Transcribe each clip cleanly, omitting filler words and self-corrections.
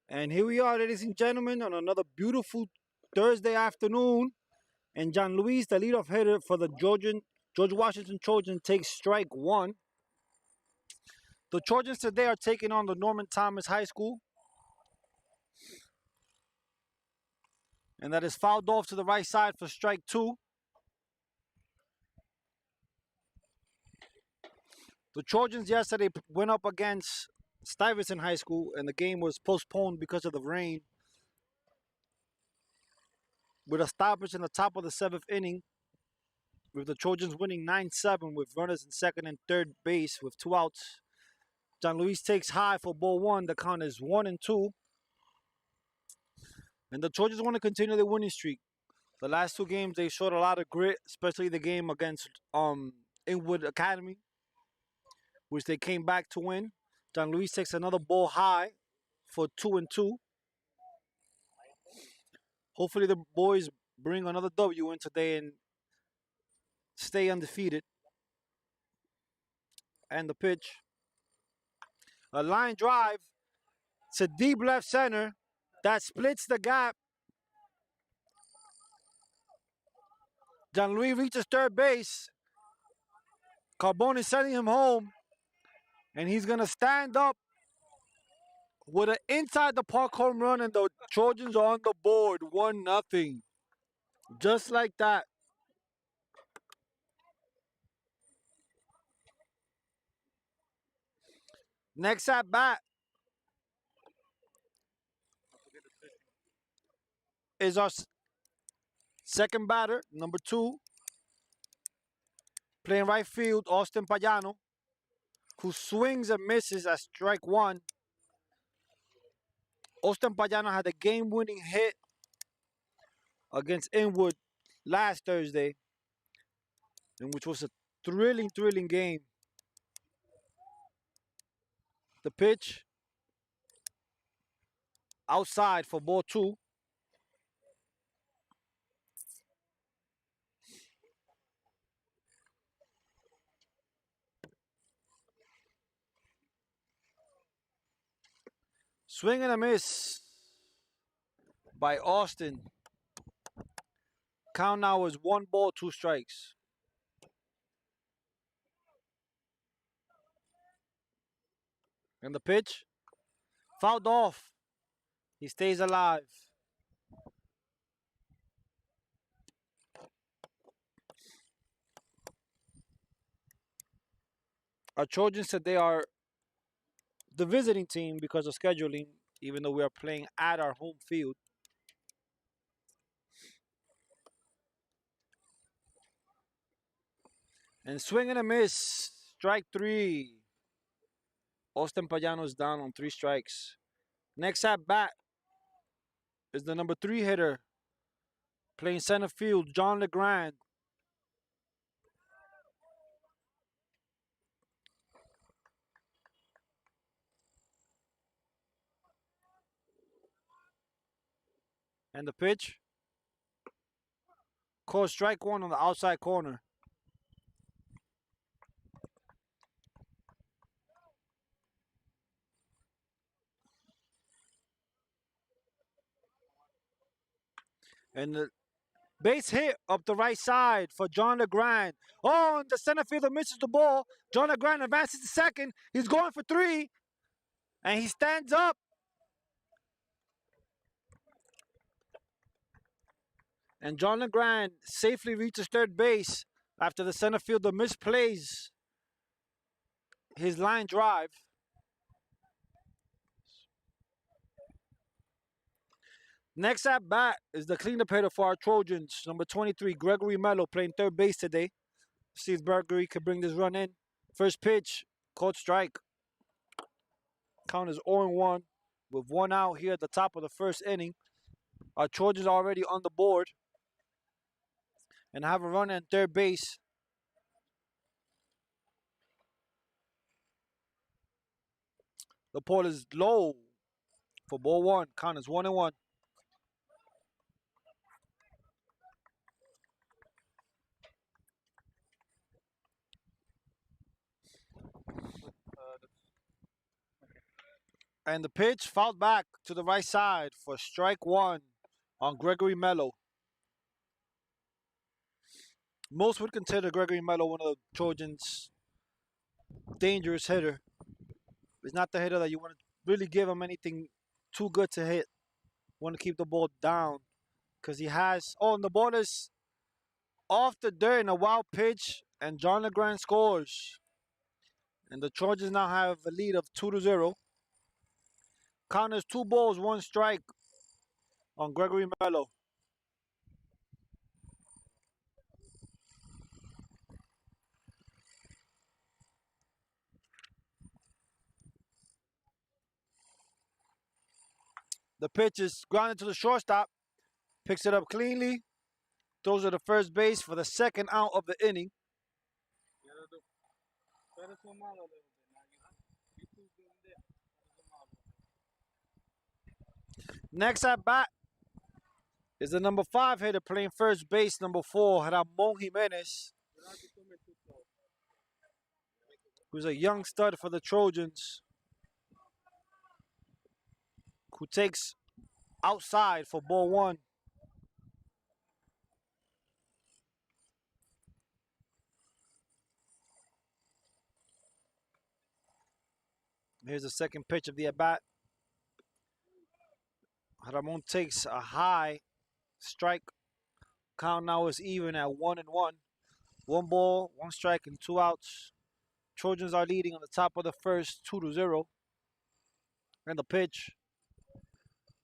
And here we are, ladies and gentlemen, on another beautiful Thursday afternoon. And John Luis, the leadoff hitter for the George Washington Trojans, takes strike one. The Trojans today are taking on the Norman Thomas High School. And that is fouled off to the right side for strike two. The Trojans yesterday went up against Stuyvesant High School, and the game was postponed because of the rain. With a stoppage in the top of the seventh inning, with the Trojans winning 9-7 with runners in second and third base with two outs. John Luis takes high for ball one. The count is 1-2. And the Trojans want to continue their winning streak. The last two games, they showed a lot of grit, especially the game against Inwood Academy, which they came back to win. John Luis takes another ball high for 2-2. Hopefully the boys bring another W in today and stay undefeated. And the pitch. A line drive to deep left center that splits the gap. John Luis reaches third base. Carbone is sending him home. And he's going to stand up with an inside the park home run, and the Trojans are on the board 1-0. Just like that. Next at bat is our second batter, number 2, playing right field, Austin Payano, who swings and misses at strike one. Austin Payano had a game-winning hit against Inwood last Thursday, in which was a thrilling game. The pitch outside for ball 2. Swing and a miss by Austin. Count now is 1 ball, 2 strikes. And the pitch fouled off. He stays alive. Our Trojans said they are the visiting team because of scheduling, even though we are playing at our home field. And swing and a miss. Strike 3. Austin Payano is down on 3 strikes. Next at bat is the number 3 hitter playing center field, John LeGrand. And the pitch called strike 1 on the outside corner. And the base hit up the right side for John LeGrand. Oh, and the center fielder misses the ball. John LeGrand advances to second. He's going for 3. And he stands up. And John LeGrand safely reaches third base after the center fielder misplays his line drive. Next at bat is the cleanup hitter for our Trojans, number 23, Gregory Mello, playing third base today. See if Gregory can bring this run in. First pitch, called strike. Count is 0-1 with 1 out here at the top of the first inning. Our Trojans are already on the board and have a run at third base. The ball is low for ball 1. Count is 1-1. And the pitch fouled back to the right side for strike one on Gregory Mello. Most would consider Gregory Mello one of the Trojans' dangerous hitter. He's not the hitter that you want to really give him anything too good to hit. Want to keep the ball down because he has. Oh, and the ball is off the dirt in a wild pitch, and John LeGrand scores. And the Trojans now have a lead of 2-0. Count is 2 balls, 1 strike on Gregory Mello. The pitch is grounded to the shortstop, picks it up cleanly, throws it to first base for the second out of the inning. Next at bat is the number 5 hitter playing first base, number 4, Ramon Jimenez, who's a young stud for the Trojans, who takes outside for ball 1. Here's the second pitch of the at bat. Ramon takes a high strike. Count now is even at 1-1. 1 ball, 1 strike, and 2 outs. Trojans are leading on the top of the first, 2-0. And the pitch,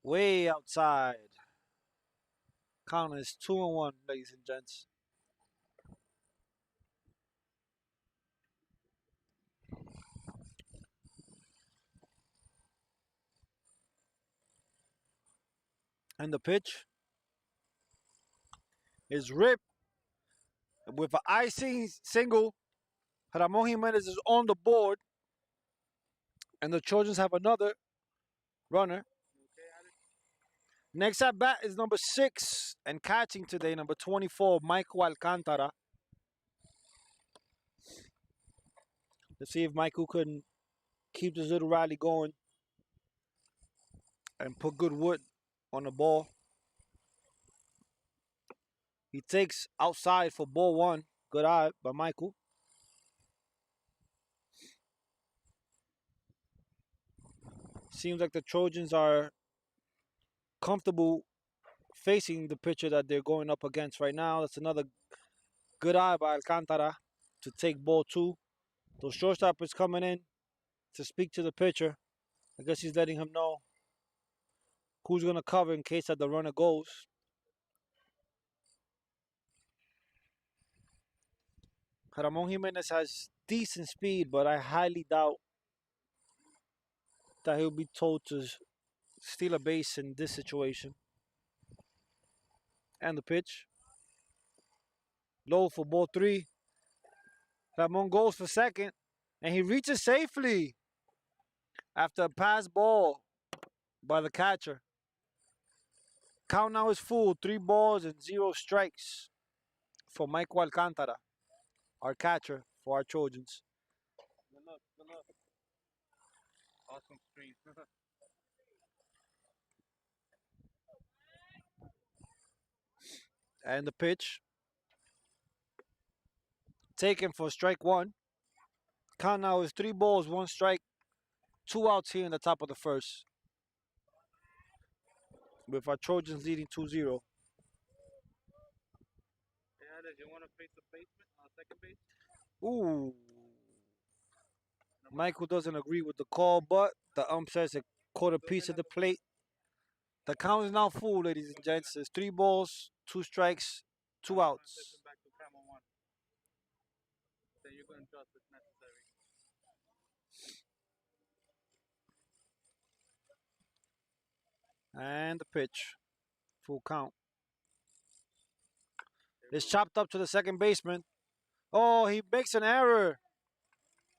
way outside. Count is 2-1, ladies and gents. And the pitch is ripped with an icing single. Ramon Jimenez is on the board, and the Trojans have another runner. Next at bat is number 6 and catching today, number 24, Michael Alcantara. Let's see if Michael can keep this little rally going and put good wood on the ball. He takes outside for ball 1. Good eye by Michael. Seems like the Trojans are comfortable facing the pitcher that they're going up against right now. That's another good eye by Alcantara to take ball 2. The shortstop is coming in to speak to the pitcher. I guess he's letting him know who's going to cover in case that the runner goes. Ramon Jimenez has decent speed, but I highly doubt that he'll be told to steal a base in this situation. And the pitch. Low for ball 3. Ramon goes for second, and he reaches safely after a pass ball by the catcher. Count now is full, 3 balls and 0 strikes for Michael Alcantara, our catcher for our Trojans. Good luck, good luck. Awesome screen. And the pitch. Taken for strike 1. Count now is 3 balls, 1 strike, 2 outs here in the top of the first. With our Trojans leading 2-0. You want to face the basement on second base? Ooh. Michael doesn't agree with the call, but the ump says it caught a piece of the plate. The count is now full, ladies and gents. It's 3 balls, 2 strikes, 2 outs. Then you can adjust if necessary. And the pitch. Full count. It's chopped up to the second baseman. Oh, he makes an error.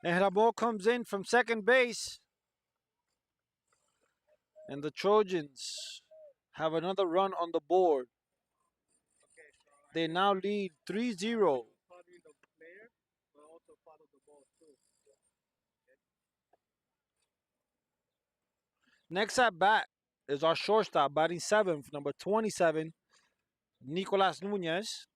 And the ball comes in from second base. And the Trojans have another run on the board. They now lead 3-0. Next at bat is our shortstop, batting seventh, number 27, Nicolas Nunez.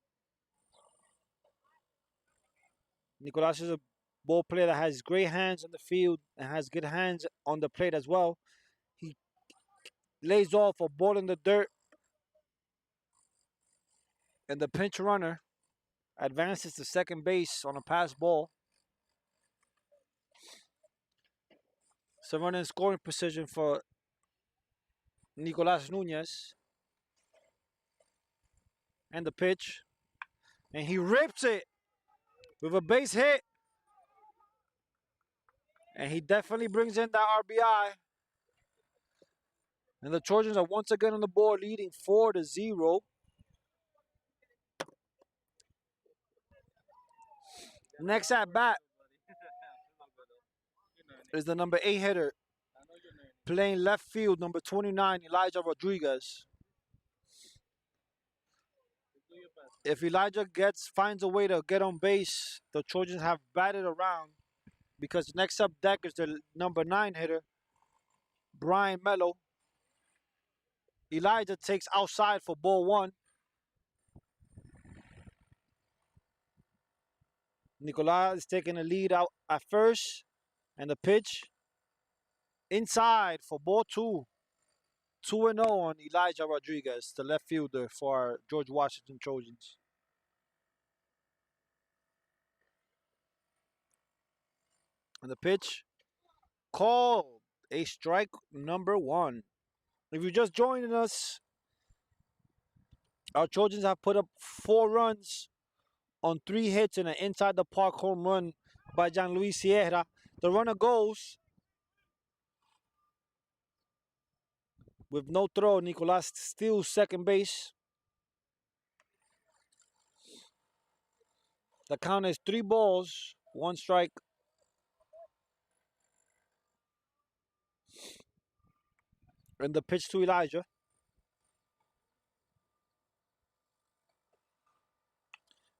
Nicolas is a ball player that has great hands on the field and has good hands on the plate as well. He lays off a ball in the dirt, and the pinch runner advances to second base on a pass ball. So running scoring position for Nicolas Nunez. And the pitch. And he rips it with a base hit. And he definitely brings in that RBI. And the Trojans are once again on the board, leading 4-0. Next at bat is the number 8 hitter, playing left field, number 29, Elijah Rodriguez. If Elijah finds a way to get on base, the Trojans have batted around, because next up deck is the number 9 hitter, Brian Mello. Elijah takes outside for ball 1. Nicolas is taking the lead out at first, and the pitch inside for ball 2. 2-0 on Elijah Rodriguez, the left fielder for our George Washington Trojans. And the pitch called a strike number 1. If you're just joining us, our Trojans have put up 4 runs on 3 hits and an inside the park home run by John Luis Sierra. The runner goes with no throw. Nicolas steals second base. The count is 3 balls, 1 strike. And the pitch to Elijah.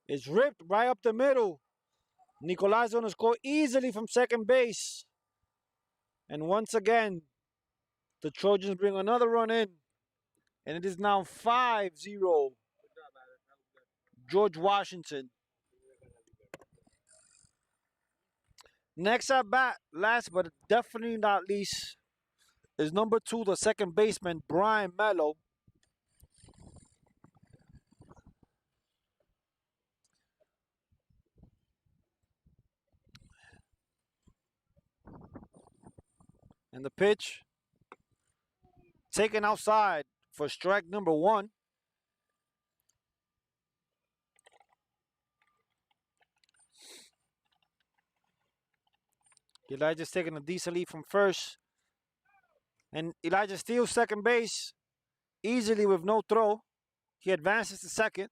It's ripped right up the middle. Nicolas going to score easily from second base. And once again, the Trojans bring another run in. And it is now 5-0. George Washington. Next at bat, last but definitely not least, is number 2, the second baseman, Brian Mello. And the pitch taken outside for strike number 1. Elijah's taking a decent lead from first. And Elijah steals second base easily with no throw. He advances to second.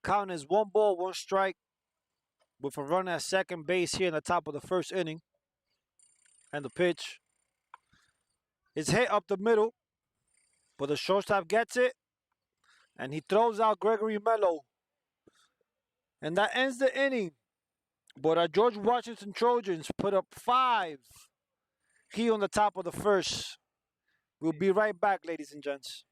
Count is 1 ball, 1 strike with a runner at second base here in the top of the first inning. And the pitch is hit up the middle, but the shortstop gets it, and he throws out Gregory Mello. And that ends the inning. But our George Washington Trojans put up 5 here on the top of the first. We'll be right back, ladies and gents.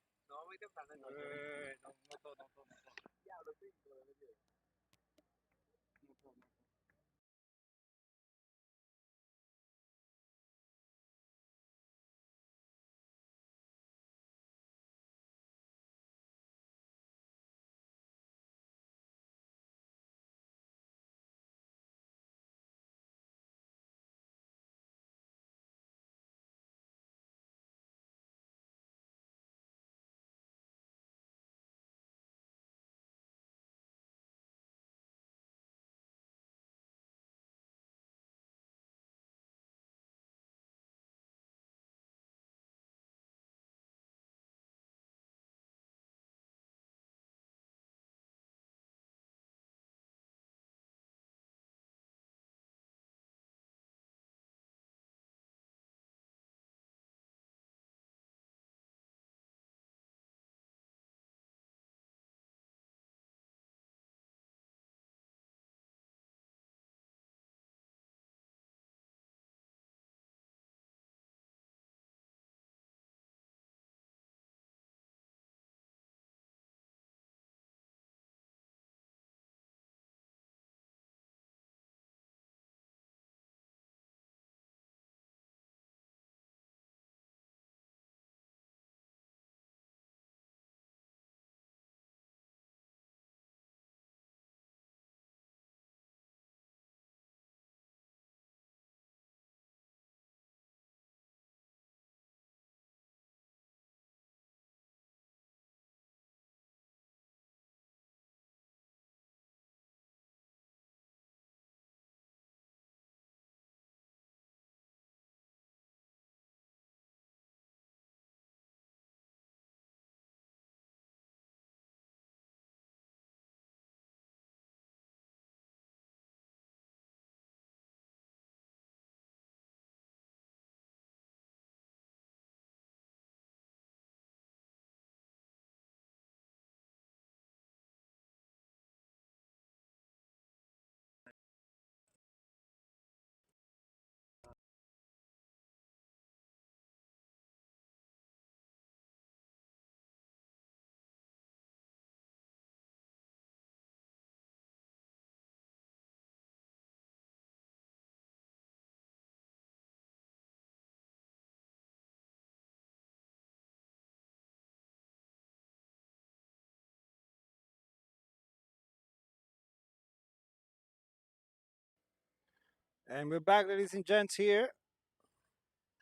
And we're back, ladies and gents, here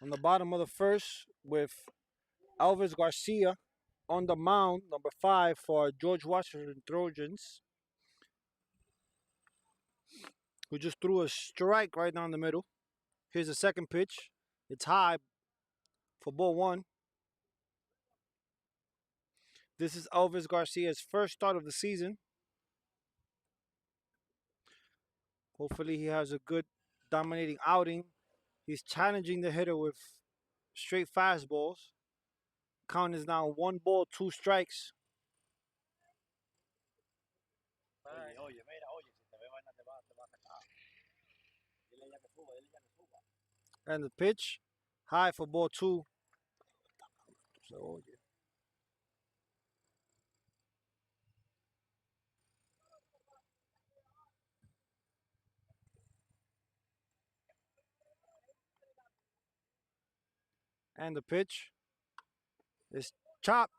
on the bottom of the first with Elvis Garcia on the mound, number 5 for George Washington Trojans, who just threw a strike right down the middle. Here's the second pitch. It's high for ball 1. This is Elvis Garcia's first start of the season. Hopefully, he has a good dominating outing. He's challenging the hitter with straight fastballs. Count is now 1 ball, 2 strikes. And the pitch, high for ball 2. And the pitch is chopped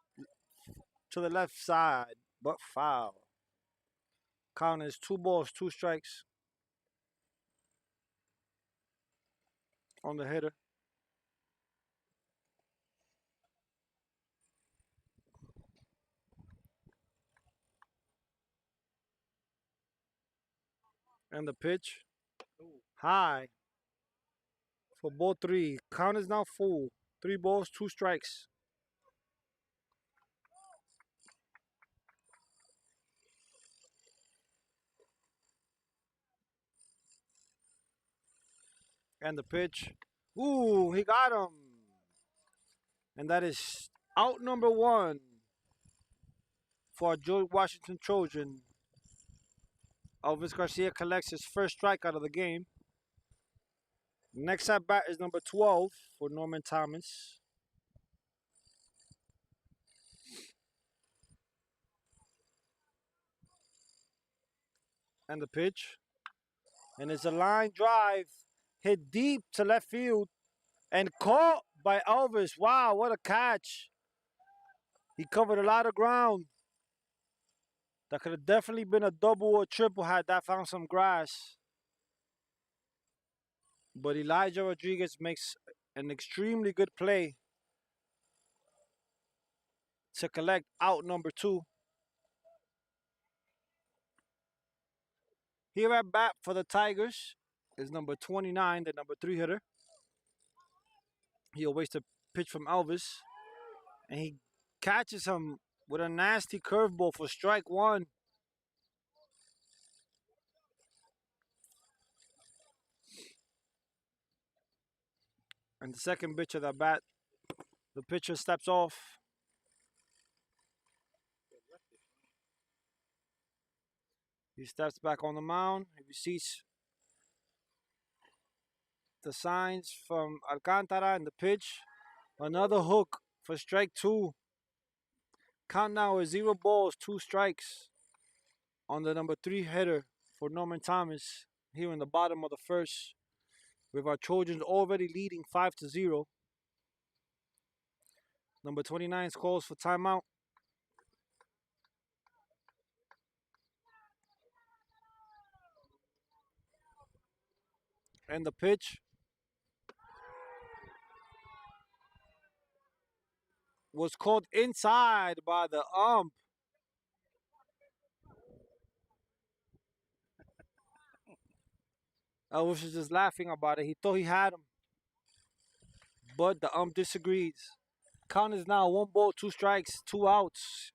to the left side, but foul. Count is 2 balls, 2 strikes on the hitter. And the pitch, high for ball 3. Count is now full. 3 balls, 2 strikes. And the pitch, ooh, he got him. And that is out number 1 for George Washington Trojan. Elvis Garcia collects his first strikeout of the game. Next at bat is number 12 for Norman Thomas. And the pitch. And it's a line drive hit deep to left field and caught by Elvis. Wow, what a catch. He covered a lot of ground. That could have definitely been a double or triple had that found some grass. But Elijah Rodriguez makes an extremely good play to collect out number 2. Here at bat for the Tigers is number 29, the number 3 hitter. He awaits a pitch from Elvis, and he catches him with a nasty curveball for strike 1. And the second pitch of the bat, the pitcher steps off. He steps back on the mound. He receives the signs from Alcantara and the pitch. Another hook for strike 2. Count now is 0 balls, 2 strikes on the number 3 hitter for Norman Thomas here in the bottom of the first, with our Trojans already leading 5-0. Number 29 calls for timeout. And the pitch was called inside by the ump. I was just laughing about it. He thought he had him, but the ump disagrees. Count is now 1 ball, 2 strikes, 2 outs.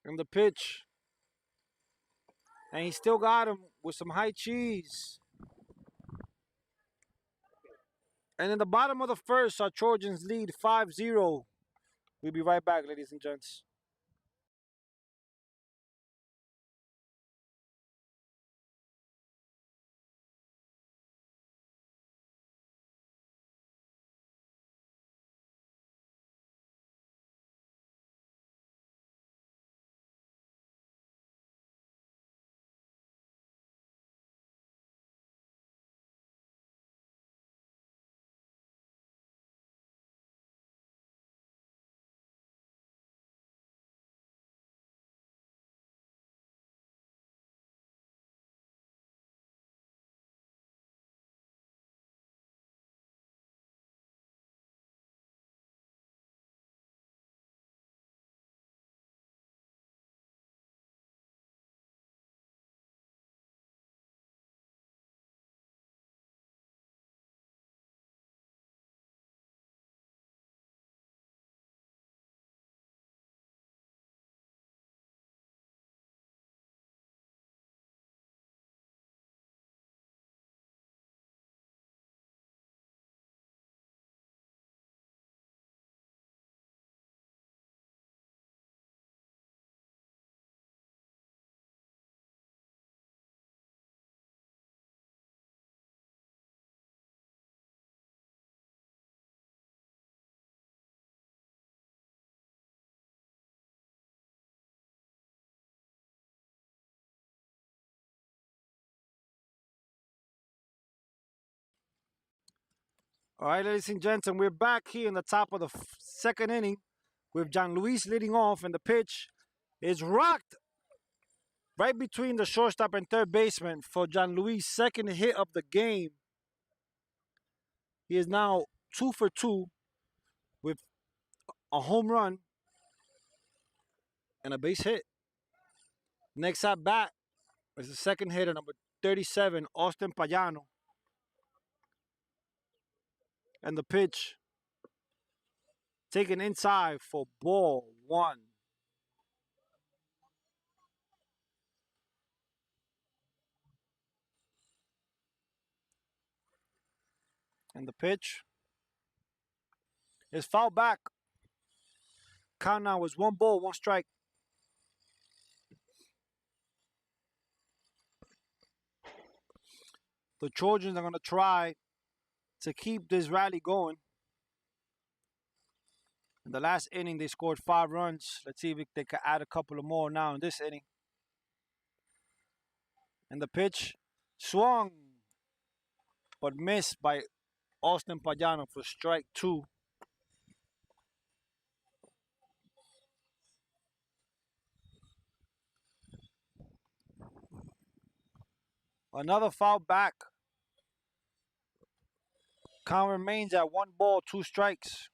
And the pitch. And he still got him with some high cheese. And in the bottom of the first, our Trojans lead 5-0. We'll be right back, ladies and gents. All right, ladies and gentlemen, we're back here in the top of the second inning with John Luis leading off, and the pitch is rocked right between the shortstop and third baseman for John Luis' second hit of the game. He is now 2 for 2 with a home run and a base hit. Next at bat is the second hitter, number 37, Austin Payano. And the pitch taken inside for ball one. And the pitch is fouled back. Count now is 1 ball, 1 strike. The Trojans are going to try to keep this rally going. In the last inning, they scored 5 runs. Let's see if they can add a couple of more now in this inning. And the pitch swung, but missed by Austin Payano for strike 2. Another foul back. Count remains at 1 ball, 2 strikes.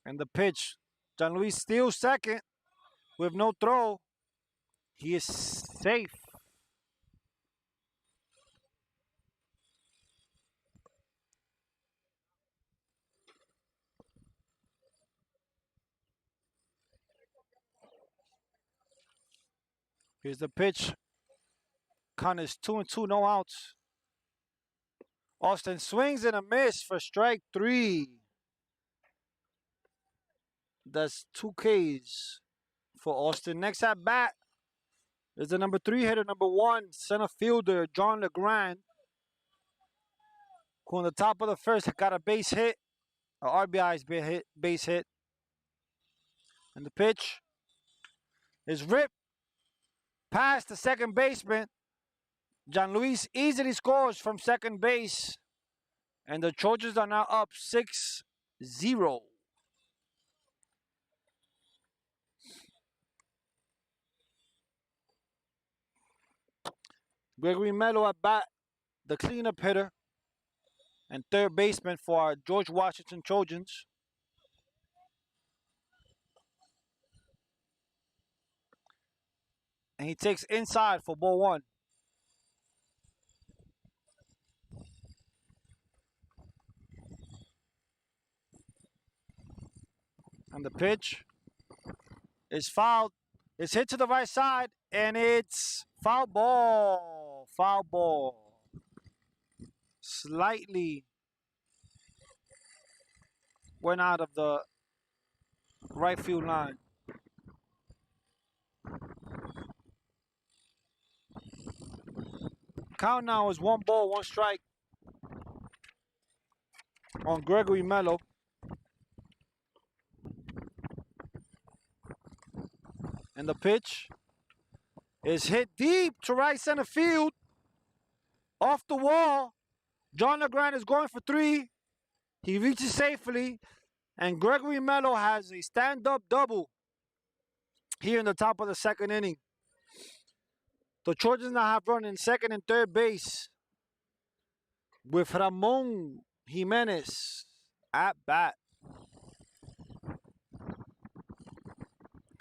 And the pitch, John Luis steals second with no throw. He is safe. Here's the pitch. Count is 2-2, no outs. Austin swings and a miss for strike 3. That's 2 Ks for Austin. Next at bat is the number 3 hitter, number 1 center fielder, John LeGrand, who on the top of the first got a base hit, a RBI's base hit. And the pitch is ripped past the second baseman. John Luis easily scores from second base, and the Trojans are now up 6-0. Gregory Mello at bat, the cleanup hitter and third baseman for our George Washington Trojans. And he takes inside for ball 1. And the pitch is fouled. It's hit to the right side, and it's foul ball. Foul ball. Slightly went out of the right field line. Count now is 1 ball, 1 strike on Gregory Mello. And the pitch is hit deep to right center field. Off the wall. John LeGrand is going for 3. He reaches safely. And Gregory Mello has a stand-up double here in the top of the second inning. The Trojans now have run in second and third base with Ramon Jimenez at bat.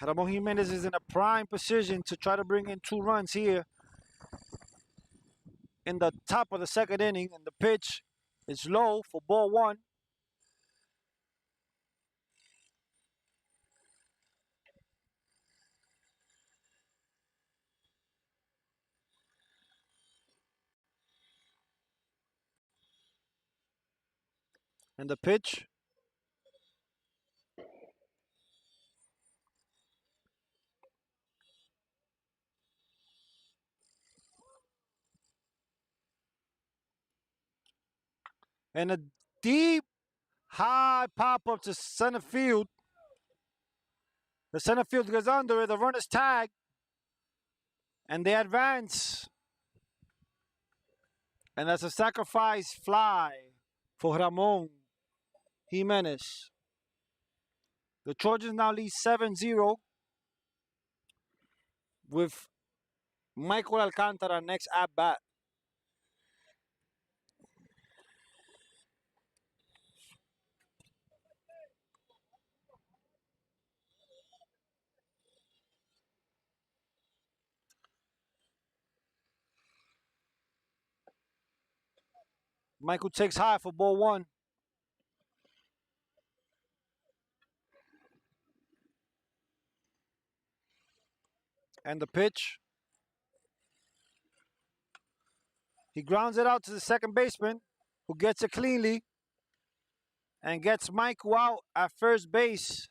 Ramon Jimenez is in a prime position to try to bring in 2 runs here in the top of the second inning, and the pitch is low for ball 1. And the pitch and a deep, high pop up to center field. The center field goes under it. The runner's tag, and they advance. And that's a sacrifice fly for Ramon Jimenez. The Trojans now lead 7-0 with Michael Alcantara next at bat. Michael takes high for ball one. And the pitch. He grounds it out to the second baseman, who gets it cleanly and gets Michael out at first base.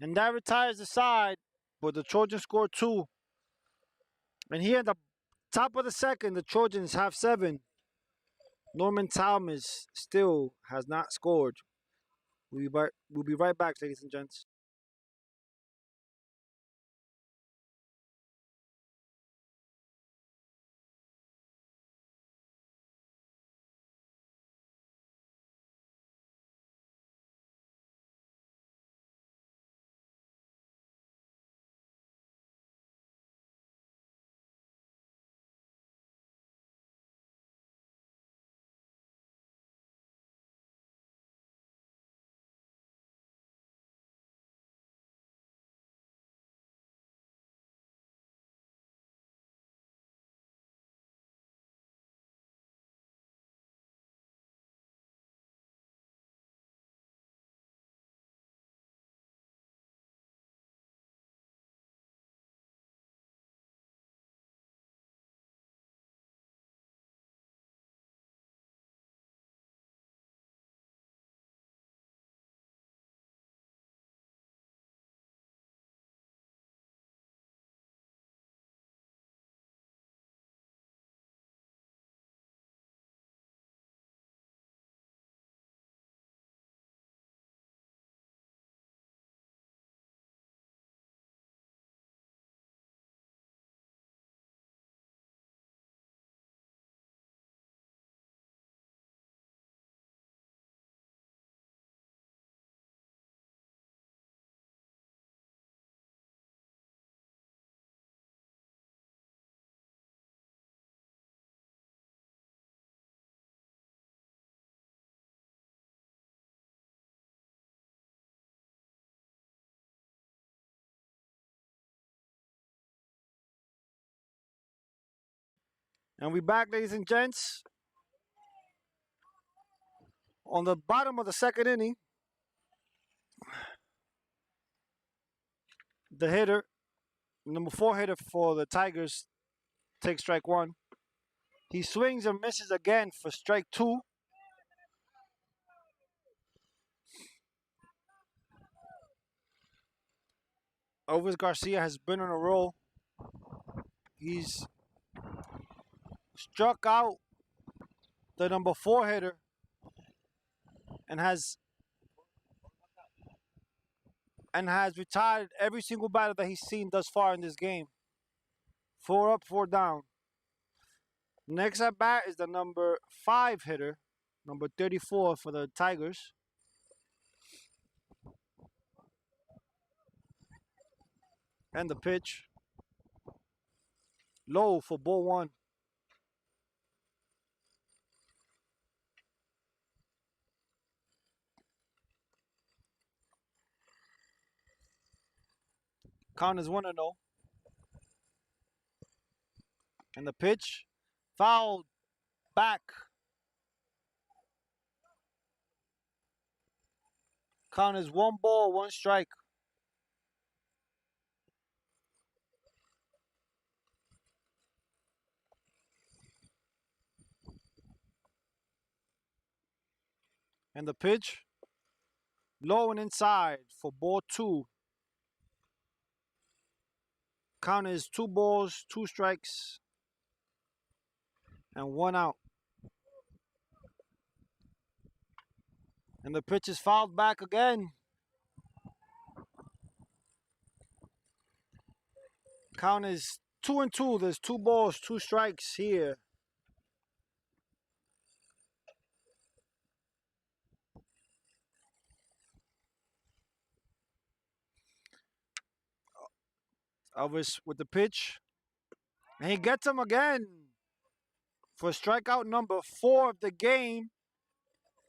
And that retires the side, but the Trojans score two. And here in the top of the second, the Trojans have 7. Norman Thomas still has not scored. We'll be right back, ladies and gents. And we back, ladies and gents. On the bottom of the second inning, the hitter, number 4 hitter for the Tigers, takes strike one. He swings and misses again for strike two. Elvis Garcia has been on a roll. He's struck out the number 4 hitter and has retired every single batter that he's seen thus far in this game. 4 up, 4 down. Next at bat is the number 5 hitter, number 34 for the Tigers. And the pitch. Low for ball one. Count is 1-0. And the pitch. Fouled back. Count is 1 ball, 1 strike. And the pitch. Low and inside for ball 2. Count is 2 balls, 2 strikes, and 1 out. And the pitch is fouled back again. Count is 2-2. There's 2 balls, 2 strikes here. Elvis with the pitch. And he gets him again for strikeout number 4 of the game.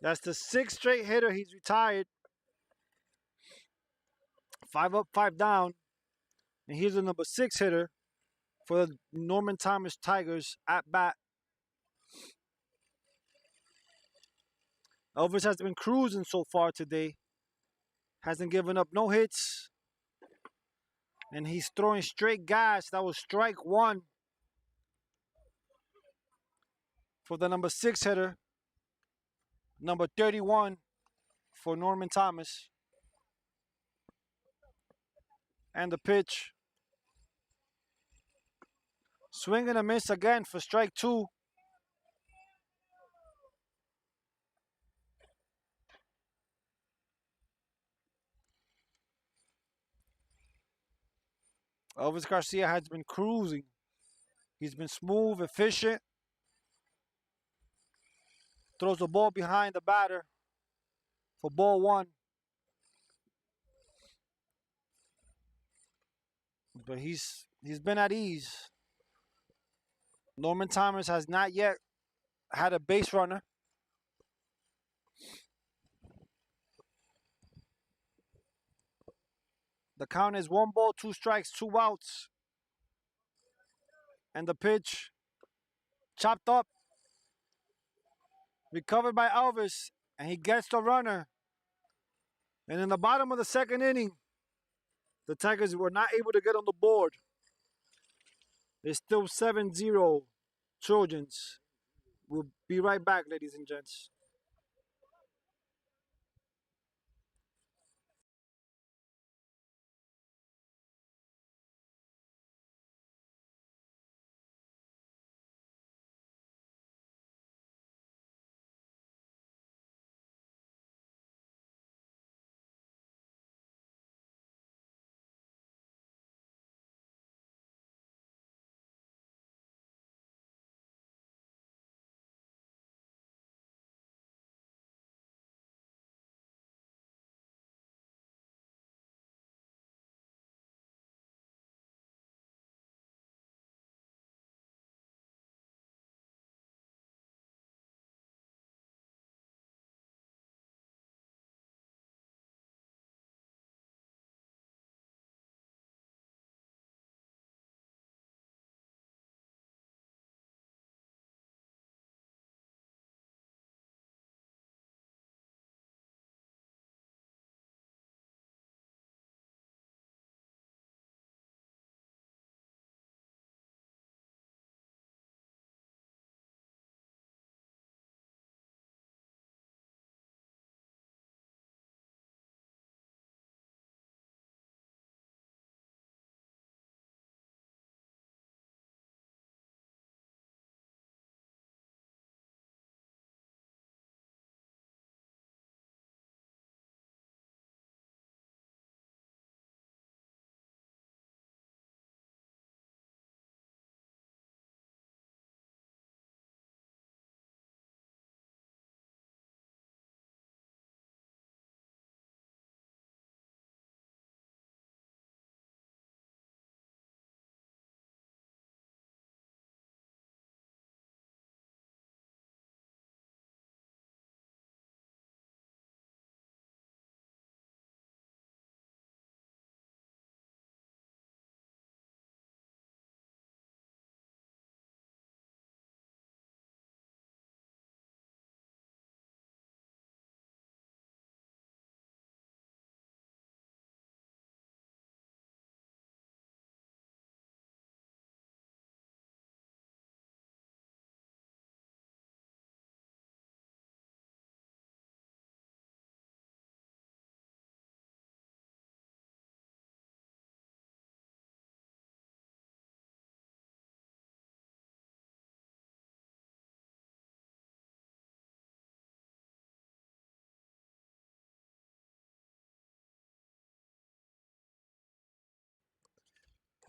That's the 6th straight hitter he's retired. 5 up, 5 down. And he's the number 6 hitter for the Norman Thomas Tigers at bat. Elvis has been cruising so far today. Hasn't given up no hits. And he's throwing straight gas. That was strike 1 for the number 6 hitter. Number 31 for Norman Thomas. And the pitch. Swing and a miss again for strike 2. Elvis Garcia has been cruising. He's been smooth, efficient. Throws the ball behind the batter for ball 1. But he's been at ease. Norman Thomas has not yet had a base runner. The count is 1 ball, 2 strikes, 2 outs. And the pitch chopped up, recovered by Elvis, and he gets the runner. And in the bottom of the 2nd inning, the Tigers were not able to get on the board. It's still 7-0 Trojans. We'll be right back, ladies and gents.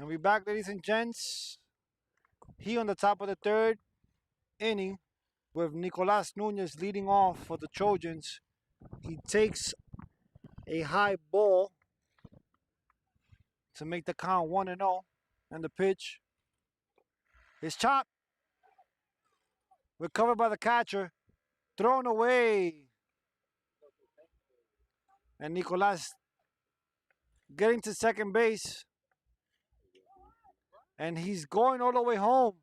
And we back, ladies and gents. He on the top of the third inning with Nicolas Nunez leading off for the Trojans. He takes a high ball to make the count 1-0. And the pitch is chopped. Recovered by the catcher. Thrown away. And Nicolas getting to second base. And he's going all the way home.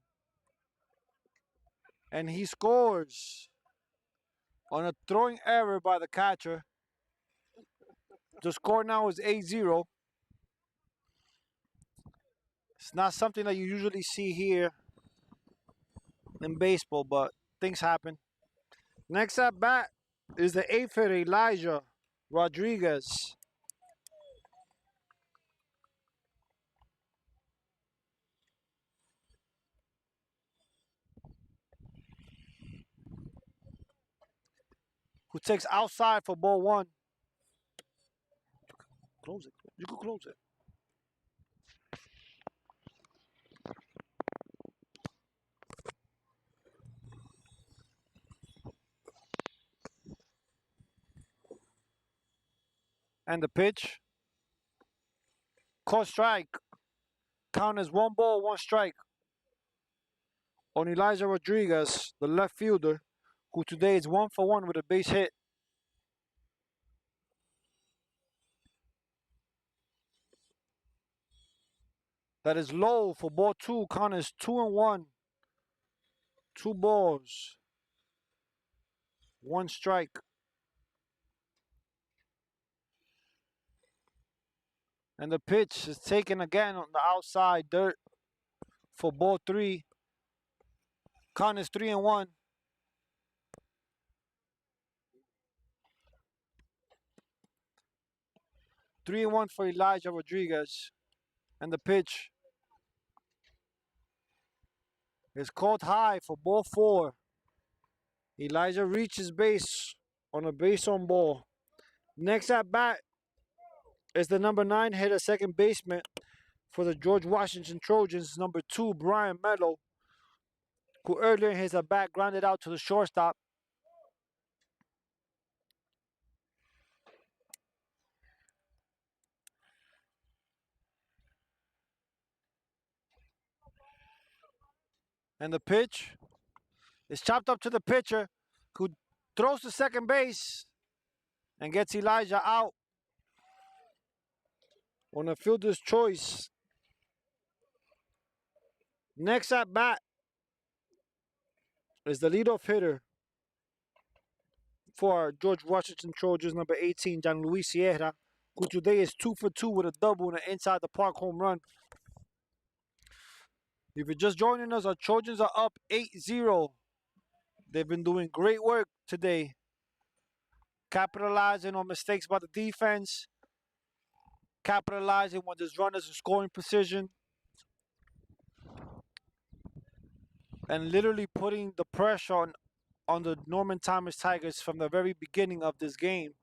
And he scores on a throwing error by the catcher. The score now is 8-0. It's not something that you usually see here in baseball, but things happen. Next at bat is the eighth hitter, Elijah Rodriguez. Who takes outside for ball one. Close it. You can close it. And the pitch. Call strike. Count as 1 ball, 1 strike. On Elijah Rodriguez, the left fielder, who today is 1 for 1 with a base hit. That is low for ball two. Count is 2-1. 2 balls, 1 strike. And the pitch is taken again on the outside dirt for ball three. Count is 3-1. 3-1 for Elijah Rodriguez. And the pitch is called high for ball four. Elijah reaches base on a base on ball. Next at bat is the number 9 hitter, second baseman for the George Washington Trojans, number 2, Brian Mello, who earlier in his at bat grounded out to the shortstop. And the pitch is chopped up to the pitcher, who throws to second base and gets Elijah out on a fielder's choice. Next at bat is the leadoff hitter for George Washington Trojans, number 18, John Luis Sierra, who today is 2 for 2 with a double and an inside the park home run. If you're just joining us, our Trojans are up 8-0. They've been doing great work today, capitalizing on mistakes by the defense, capitalizing when there's runners in scoring position, and literally putting the pressure on the Norman Thomas Tigers from the very beginning of this game.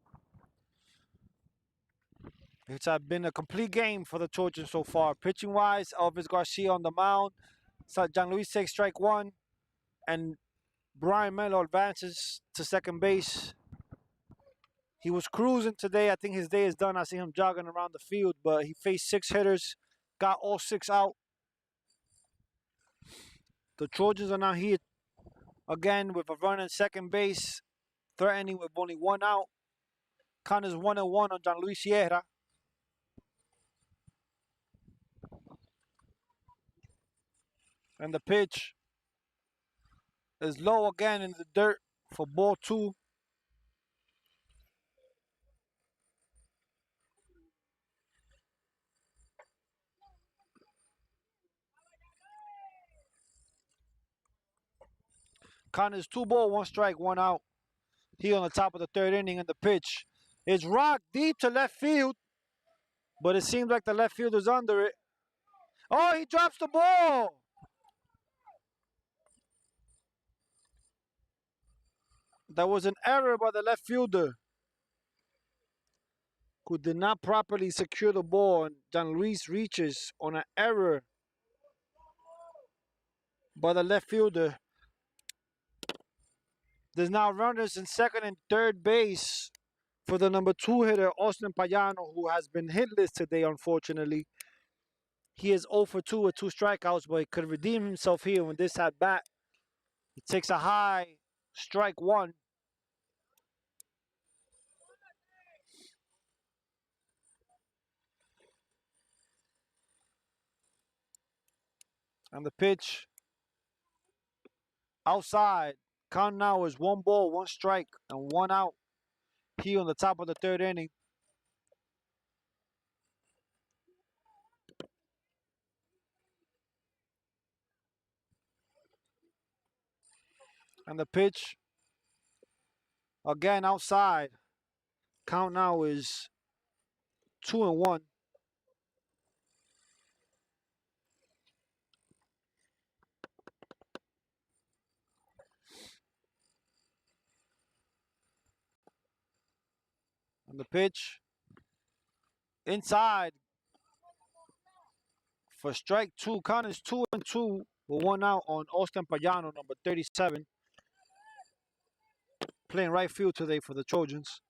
It's been a complete game for the Trojans so far. Pitching-wise, Elvis Garcia on the mound. John Luis takes strike one, and Brian Mello advances to second base. He was cruising today. I think his day is done. I see him jogging around the field, but he faced 6 hitters, got all 6 out. The Trojans are now here again with a run in second base, threatening with only 1 out. Count is 1-1 on John Luis Sierra. And the pitch is low again in the dirt for ball 2. Count is 2 balls, 1 strike, 1 out. He on the top of the third inning, and the pitch is rocked deep to left field, but it seems like the left fielder's under it. Oh, he drops the ball. That was an error by the left fielder. who did not properly secure the ball, and John Luis reaches on an error by the left fielder. There's now runners in second and third base for the number 2 hitter, Austin Payano, who has been hitless today, unfortunately. He is 0 for 2 with 2 strikeouts, but he could redeem himself here when this at bat. He takes a high, strike 1. And the pitch outside. Count now is 1 ball, 1 strike, and 1 out. He on the top of the third inning. And the pitch again outside. Count now is 2-1. And the pitch inside for strike 2. Count is 2-2 with 1 out on Austin Payano, number 37. Playing right field today for the Trojans.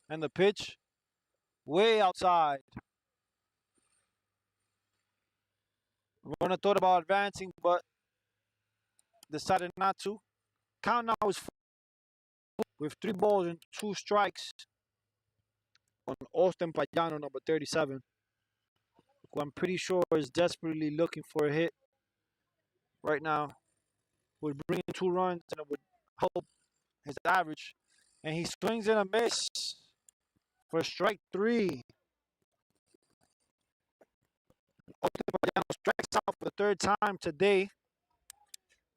And the pitch way outside. Runner thought about advancing, but decided not to. Count now is 4 with 3 balls and 2 strikes on Austin Payano, number 37, who I'm pretty sure is desperately looking for a hit right now. Would bring in 2 runs and it would help his average. And he swings and a miss for strike 3. Austin Payano strikes out for the 3rd time today.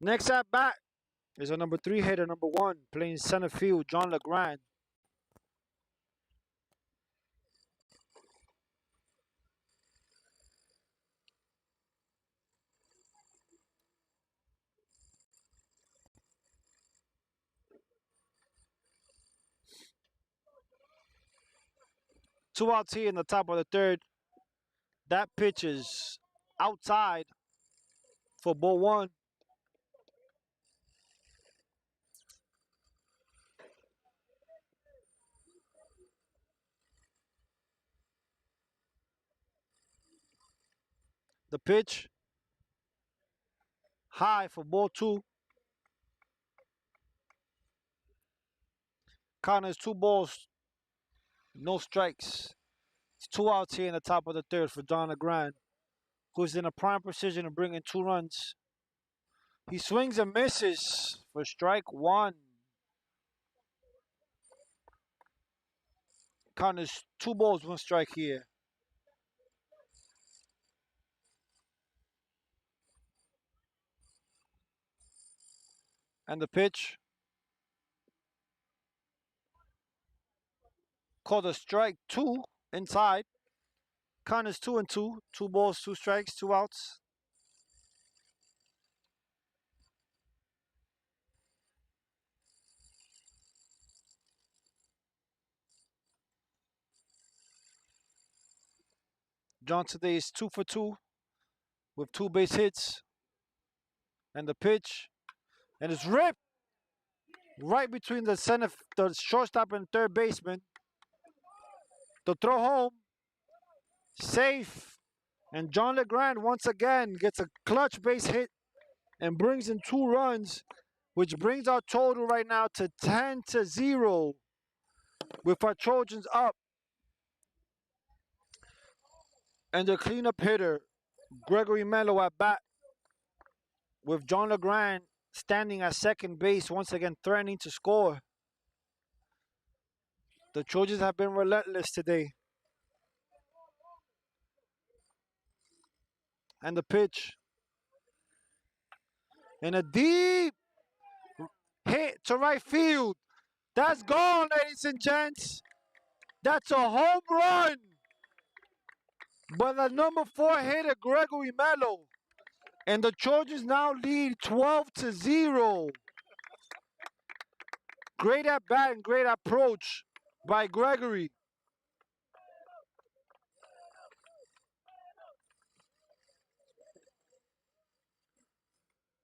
Next at bat is a number 3 hitter, number 1, playing center field, John LeGrand. Two outs here in the top of the 3rd. That pitch is outside for ball 1. The pitch high for ball 2. Count is 2 balls, no strikes. It's 2 outs here in the top of the 3rd for John LeGrand, who's in a prime position to bring in 2 runs. He swings and misses for strike 1. Count is 2 balls, 1 strike here. And the pitch called a strike 2 inside. Count is 2-2. 2 balls, 2 strikes, 2 outs. John today is 2 for 2 with 2 base hits. And the pitch, and it's ripped right between the shortstop and third baseman. The throw home, safe, and John LeGrand once again gets a clutch base hit and brings in 2 runs, which brings our total right now to 10-0, with our Trojans up. And the cleanup hitter, Gregory Mello, at bat, with John LeGrand standing at second base, once again threatening to score. The Trojans have been relentless today. And the pitch. And a deep hit to right field. That's gone, ladies and gents. That's a home run by the number 4 hitter, Gregory Mello. And the Trojans now lead 12-0. Great at bat and great approach by Gregory.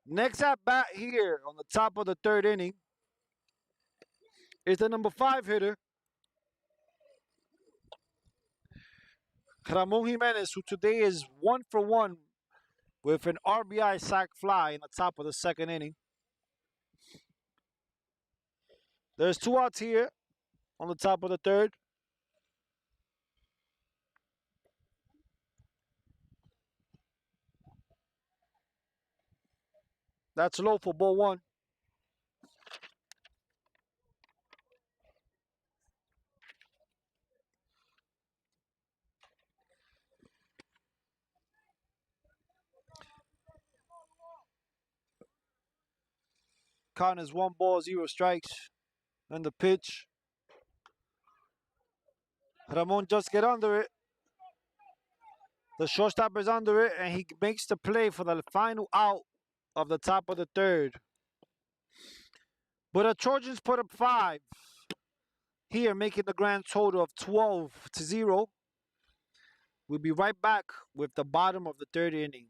Next at bat here on the top of the third inning is the number 5 hitter, Ramon Jimenez, who today is 1 for 1 with an RBI sac fly in the top of the second inning. There's 2 outs here on the top of the third. That's low for ball 1. Count is 1 ball, 0 strikes. And the pitch. Ramon just get under it. The shortstop is under it, and he makes the play for the final out of the top of the third. But the Trojans put up 5 here, making the grand total of 12-0. We'll be right back with the bottom of the third inning.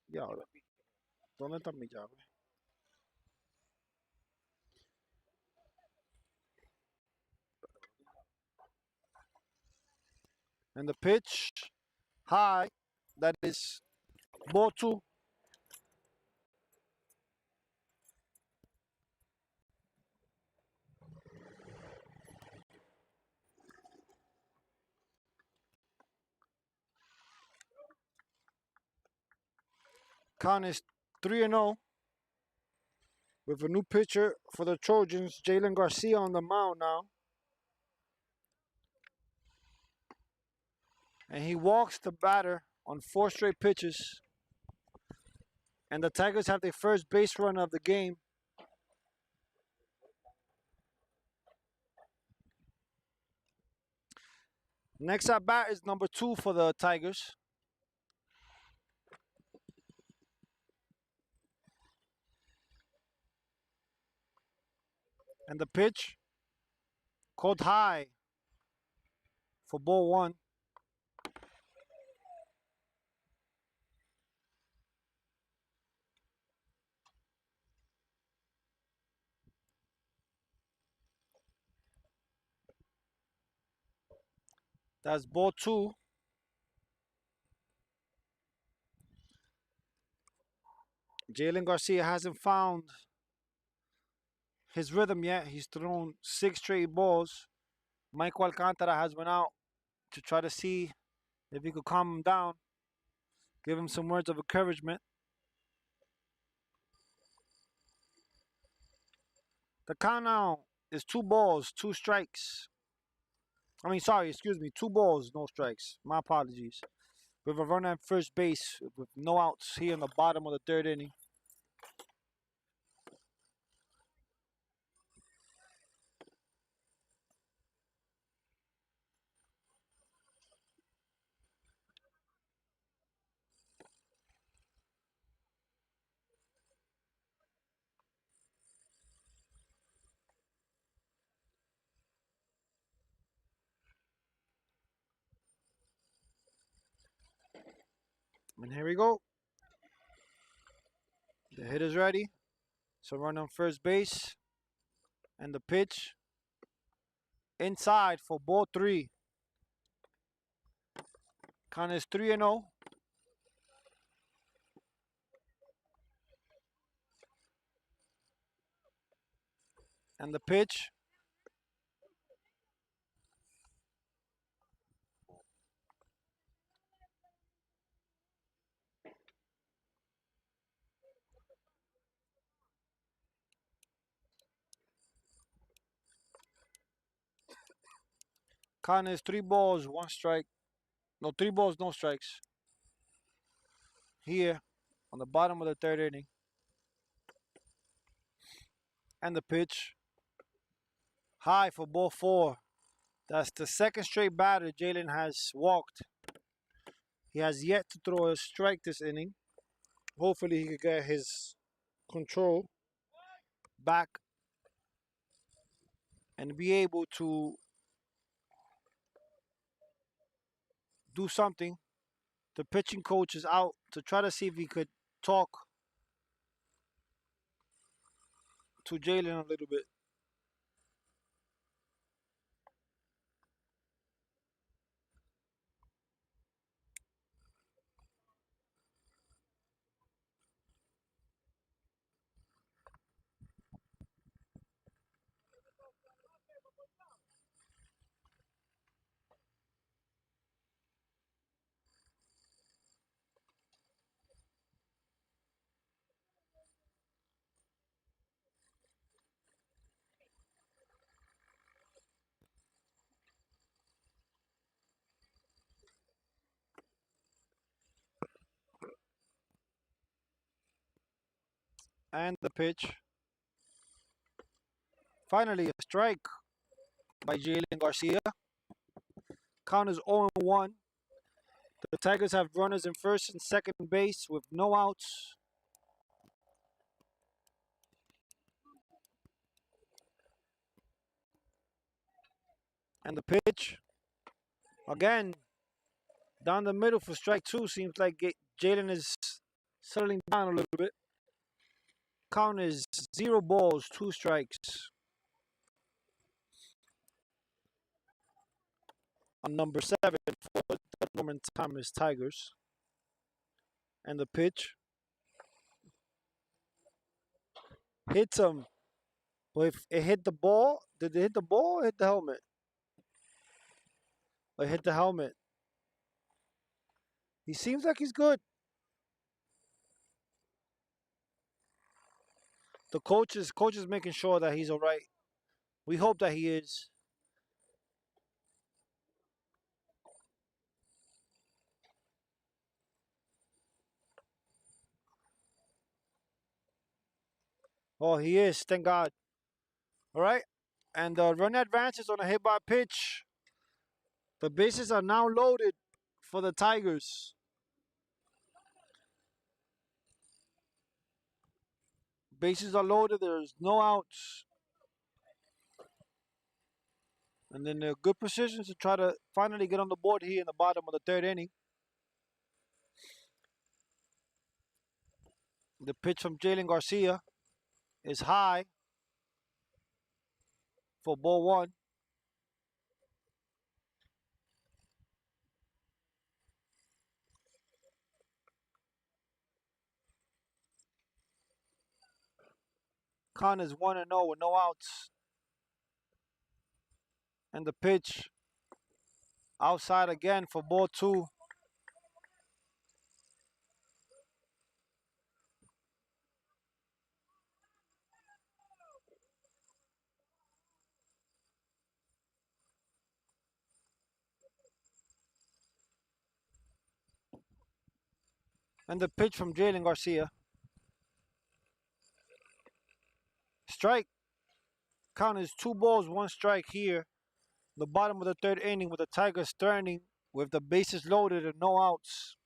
Ya, ¿dónde está mi llave? And the pitch, high, that is ball 2. Count is 3-0 with a new pitcher for the Trojans, Jalen Garcia on the mound now. And he walks the batter on 4 straight pitches. And the Tigers have their first base run of the game. Next at bat is number 2 for the Tigers. And the pitch called high for ball 1. That's ball 2. Jalen Garcia hasn't found his rhythm yet. He's thrown 6 straight balls. Michael Alcantara has went out to try to see if he could calm him down, give him some words of encouragement. The count now is 2 balls, 2 strikes. I mean, sorry, excuse me, 2 balls, no strikes. My apologies. With a runner at first base with no outs here in the bottom of the 3rd inning. And here we go. The hit is ready. So run on first base. And the pitch inside for ball 3. Count is 3-0. And the pitch count is 3 balls, 1 strike. No, 3 balls, no strikes. Here on the bottom of the 3rd inning. And the pitch high for ball 4. That's the 2nd straight batter Jalen has walked. He has yet to throw a strike this inning. Hopefully he could get his control back and be able to do something. The pitching coach is out to try to see if he could talk to Jalen a little bit. And the pitch. Finally, a strike by Jalen Garcia. Count is 0-1. The Tigers have runners in first and second base with no outs. And the pitch. Again, down the middle for strike 2. Seems like Jalen is settling down a little bit. Count is 0 balls, 2 strikes. On number 7 for the Norman Thomas Tigers. And the pitch hits him. But if it hit the ball, did it hit the ball or hit the helmet? It hit the helmet. He seems like he's good. The coach is making sure that he's all right. We hope that he is. Oh, he is. Thank God. All right. And the run advances on a hit by pitch The bases are now loaded for the Tigers. Bases are loaded. There's no outs. And then they're good positions to try to finally get on the board here in the bottom of the third inning. The pitch from Jalen Garcia is high for ball one. Khan is 1-0 with no outs. And the pitch outside again for ball two. And the pitch from Jalen Garcia. Strike. Count is 2 balls, 1 strike here. The bottom of the third inning with the Tigers threatening with the bases loaded and no outs.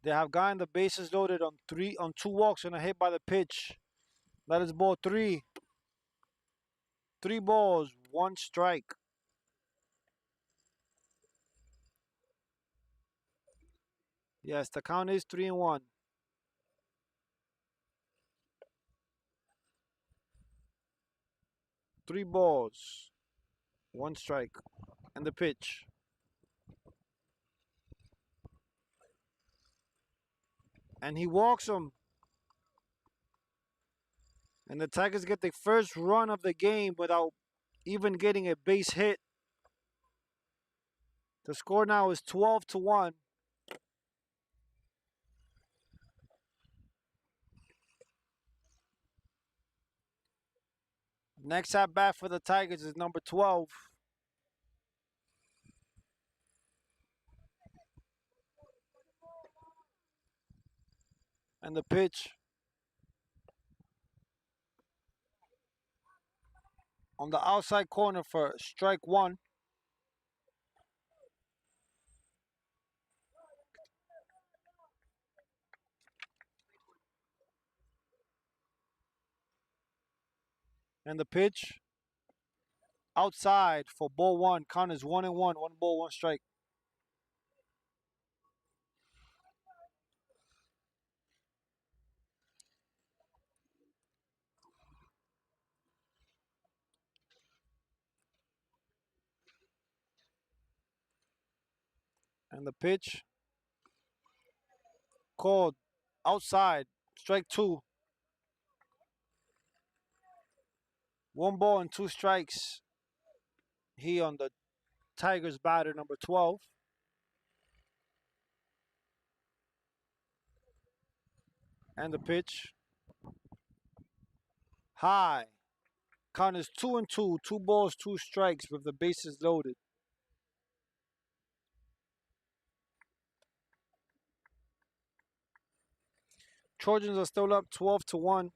They have gotten the bases loaded on 2 walks and a hit by the pitch. That is ball three. 3 balls, 1 strike. Yes, the count is 3-1. 3 balls, 1 strike. And the pitch. And he walks him. And the Tigers get the first run of the game without even getting a base hit. The score now is 12-1. Next at bat for the Tigers is number 12. And the pitch on the outside corner for strike one. And the pitch outside for ball one. Count is 1-1. 1 ball, 1 strike. And the pitch called outside. Strike two. 1 ball and 2 strikes. He on the Tigers batter number 12. And the pitch high. Count is 2-2. 2 balls, 2 strikes with the bases loaded. Trojans are still up 12-1.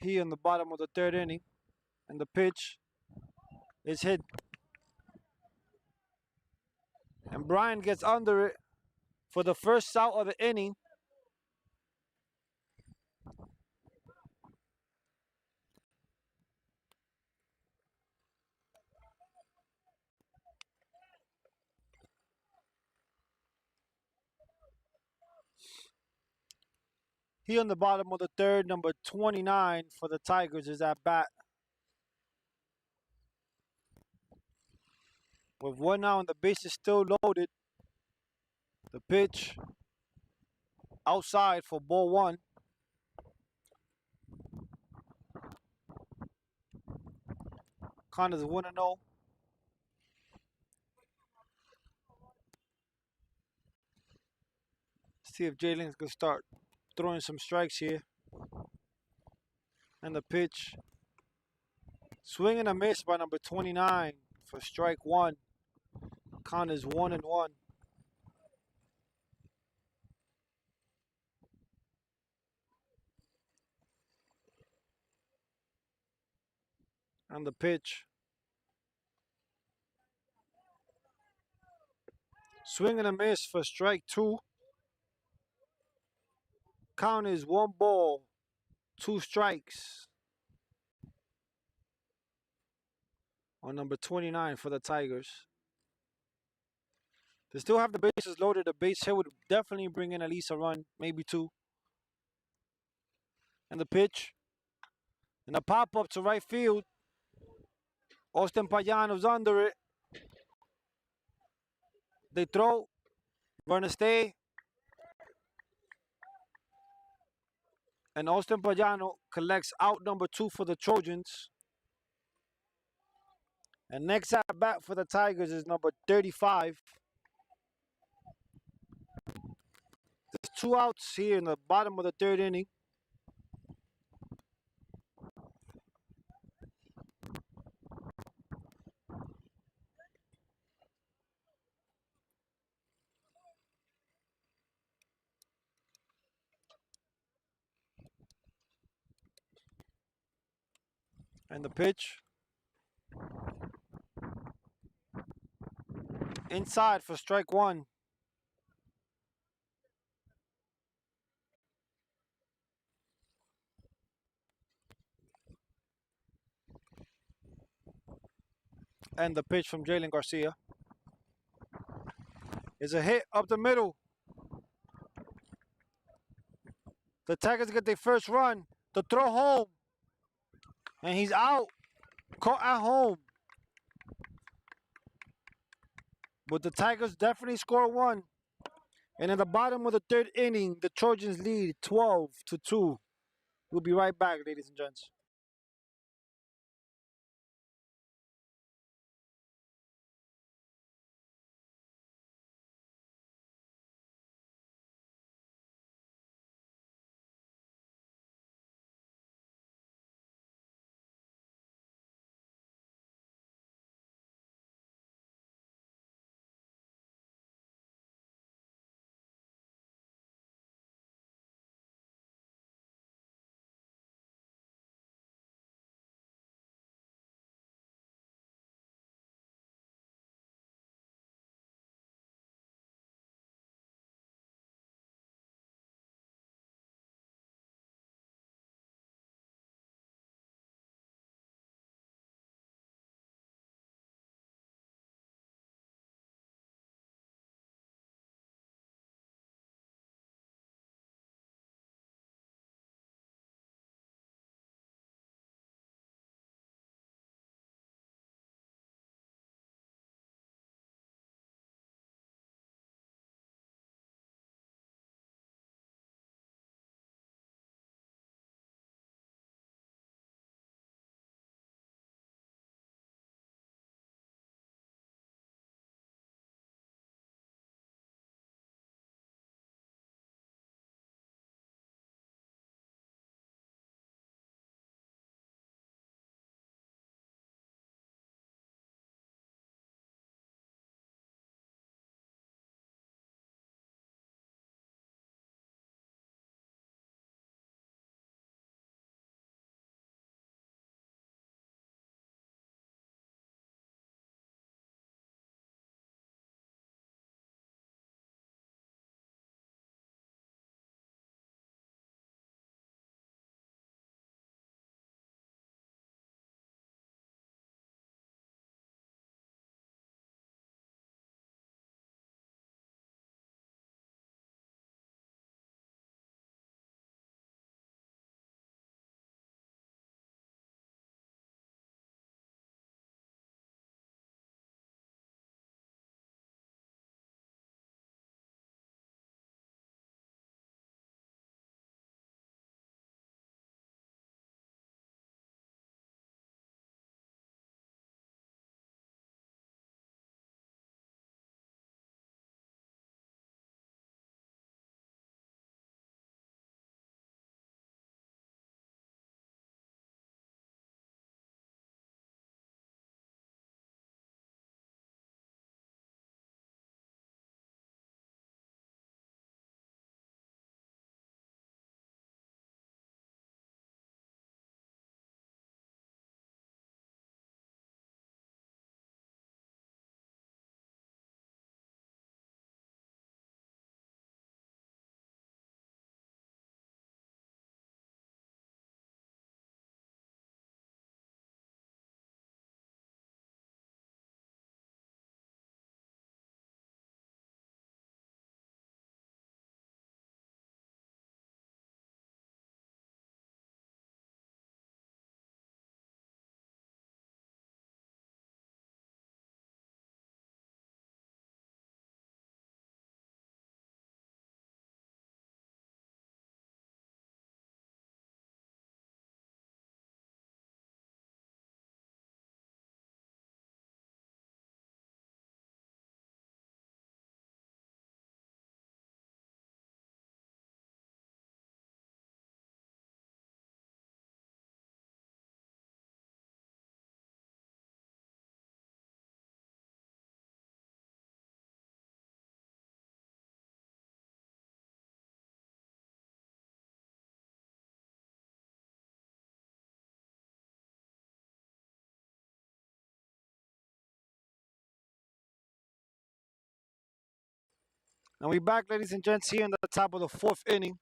He in the bottom of the third inning. And the pitch is hit. And Brian gets under it for the first out of the inning. He on the bottom of the third, number 29 for the Tigers is at bat. With 1 out and the base is still loaded. The pitch outside for ball one. Count is 1-0. See if Jalen's gonna start throwing some strikes here. And the pitch. Swing and a miss by number 29 for strike one. Count is 1-1. On the pitch. Swing and a miss for strike two. Count is 1 ball, 2 strikes on number 29 for the Tigers. They still have the bases loaded. A base hit would definitely bring in at least a run, maybe two. And the pitch. And a pop up to right field. Austin Payano's under it. They throw. Runner stay. And Austin Payano collects out number 2 for the Trojans. And next at bat for the Tigers is number 35. There's 2 outs here in the bottom of the third inning. And the pitch. Inside for strike one. And the pitch from Jalen Garcia is a hit up the middle. The Tigers get their first run. The throw home. And he's out. Caught at home. But the Tigers definitely score one. And in the bottom of the third inning, the Trojans lead 12-2. We'll be right back, ladies and gents. And we back, ladies and gents, here in the top of the fourth inning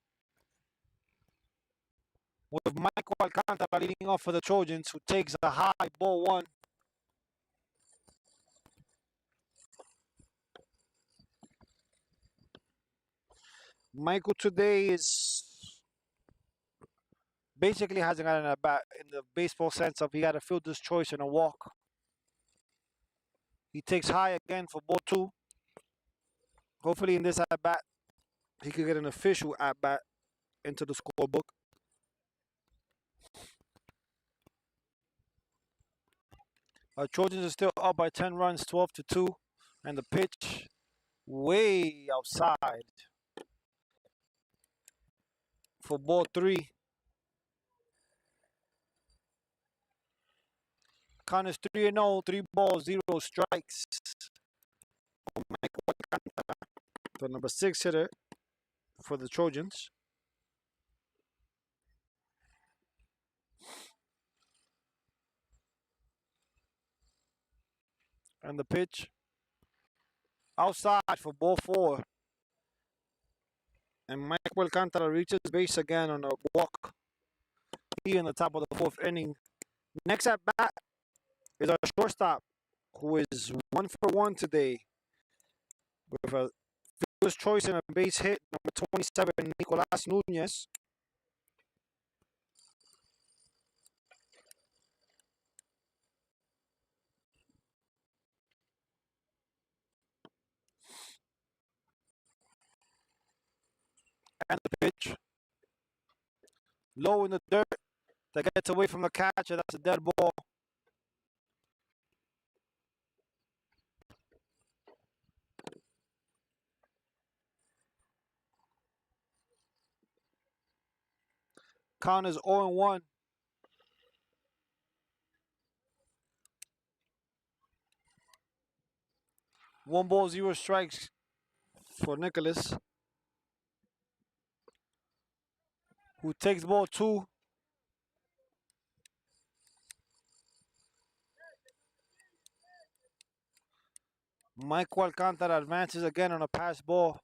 with Michael Alcantara leading off for the Trojans, who takes a high ball one. Michael today is basically hasn't gotten a bat in the baseball sense of he had a fielder's choice and a walk. He takes high again for ball two. Hopefully in this at bat, he could get an official at bat into the scorebook. Our Trojans are still up by 10 runs, 12-2, and the pitch way outside for ball three. Count is 3-0, 3 balls, 0 strikes. The number 6 hitter for the Trojans. And the pitch outside for ball four. And Michael Alcantara reaches base again on a walk. He in the top of the fourth inning. Next at bat is our shortstop, who is 1-for-1 today with a fielder's choice and a base hit. Number 27, Nicolas Nunez. And the pitch low in the dirt that gets away from the catcher. That's a dead ball. Count is 0-1. 1 ball, 0 strikes for Nicholas, who takes ball two. Michael Alcantara advances again on a pass ball.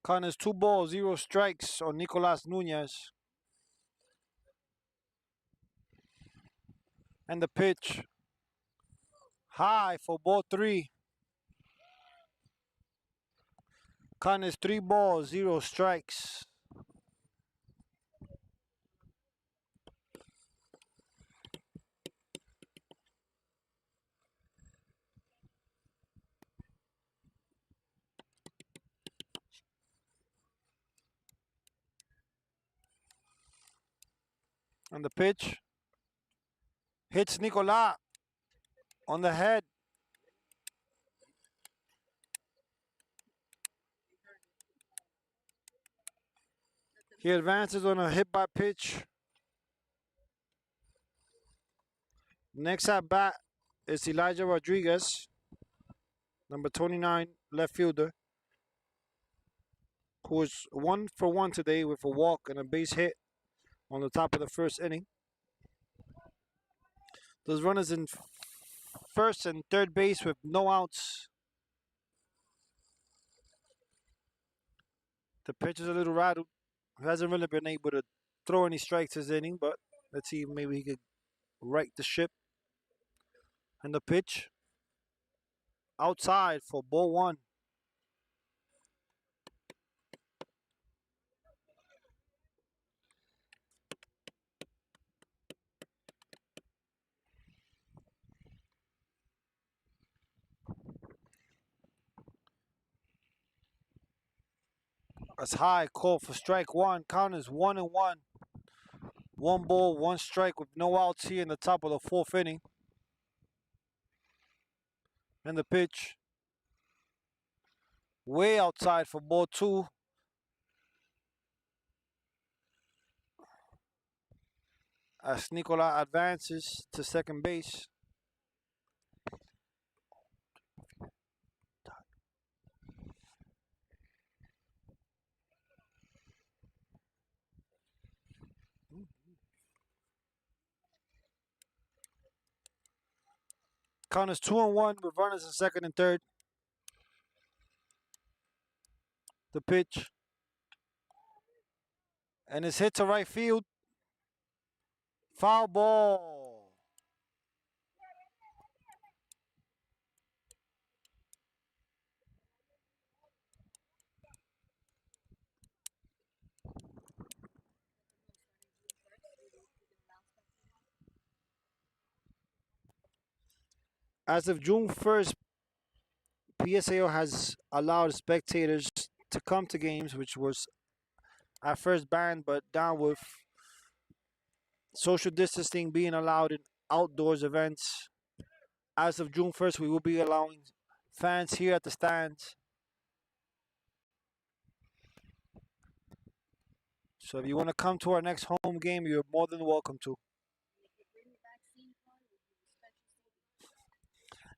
Count is 2 balls, 0 strikes on Nicolas Nunez. And the pitch high for ball three. Count is 3 balls, 0 strikes. And the pitch hits Nicolas on the head. He advances on a hit by pitch. Next at bat is Elijah Rodriguez, number 29, left fielder, who is 1-for-1 today with a walk and a base hit on the top of the first inning. Those runners in first and third base with no outs. The pitch is a little rattled. He hasn't really been able to throw any strikes this inning, but let's see if maybe he could right the ship. And the pitch outside for ball one. That's high, call for strike one. Count is 1-1. 1 ball, 1 strike with no outs here in the top of the fourth inning. And the pitch way outside for ball two. as Nicola advances to second base. Count is 2-1 with runners in second and third. The pitch. And it's hit to right field. Foul ball. As of June 1st, PSAO has allowed spectators to come to games, which was at first banned, but now with social distancing being allowed in outdoors events. As of June 1st, we will be allowing fans here at the stands. So if you want to come to our next home game, you're more than welcome to.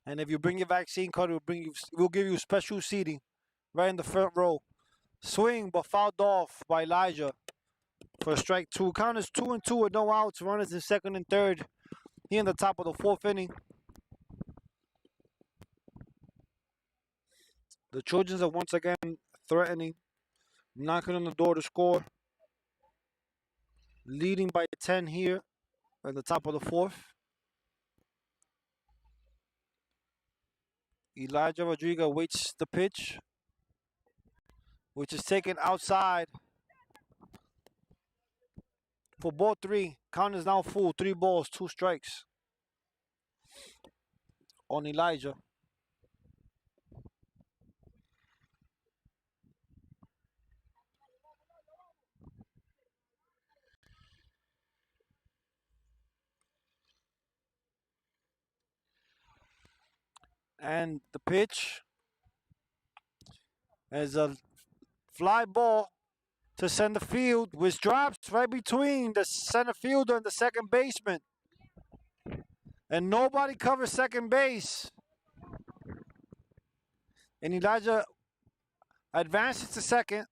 And if you bring your vaccine card, we'll give you special seating right in the front row. Swing, but fouled off by Elijah for strike two. Count is 2-2 with no outs. Runners in second and third. Here in the top of the fourth inning. The Trojans are once again threatening, knocking on the door to score. Leading by 10 here at the top of the fourth. Elijah Rodriguez waits the pitch, which is taken outside for ball three. Count is now full. 3 balls, 2 strikes on Elijah. And the pitch is a fly ball to center field, which drops right between the center fielder and the second baseman. And nobody covers second base. And Elijah advances to second.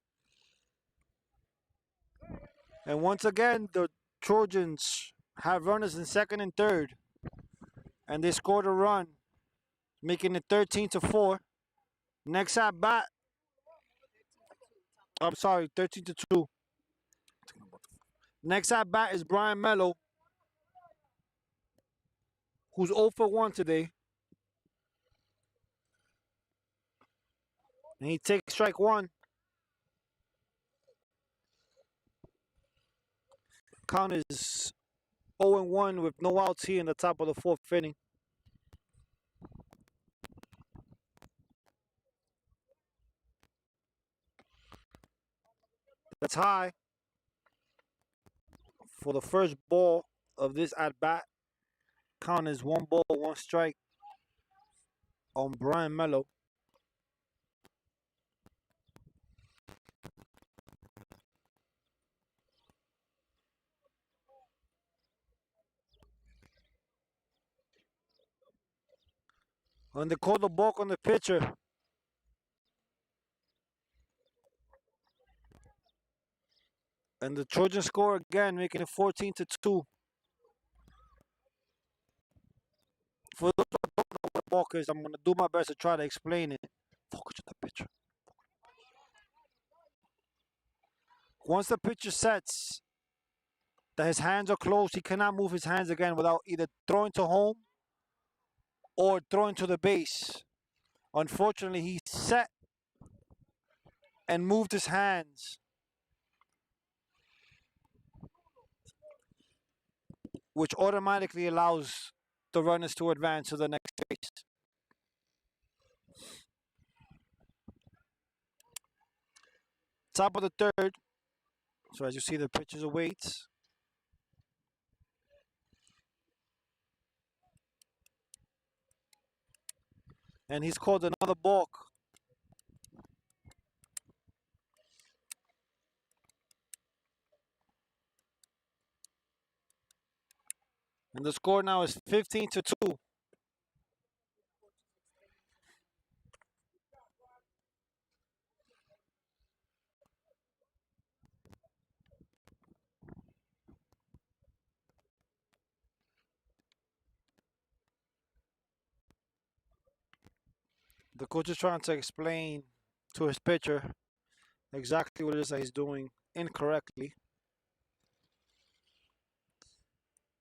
And once again, the Trojans have runners in second and third. And they scored a run, making it 13-4. Next at bat. I'm sorry, 13-2. Next at bat is Brian Mello, who's 0 for 1 today. And he takes strike one. Count is 0-1 with no outs here in the top of the fourth inning. That's high for the first ball of this at bat. Count is 1 ball, 1 strike on Brian Mello. And they call the balk on the pitcher. And the Trojans score again, making it 14-2. For those who don't know what a balk is, I'm going to do my best to try to explain it. Focus on the pitcher. Once the pitcher sets that his hands are closed, he cannot move his hands again without either throwing to home or throwing to the base. Unfortunately, he set and moved his hands, which automatically allows the runners to advance to the next base. Top of the third. So as you see, the pitchers awaits. And he's called another balk. And the score now is 15-2. The coach is trying to explain to his pitcher exactly what it is that he's doing incorrectly.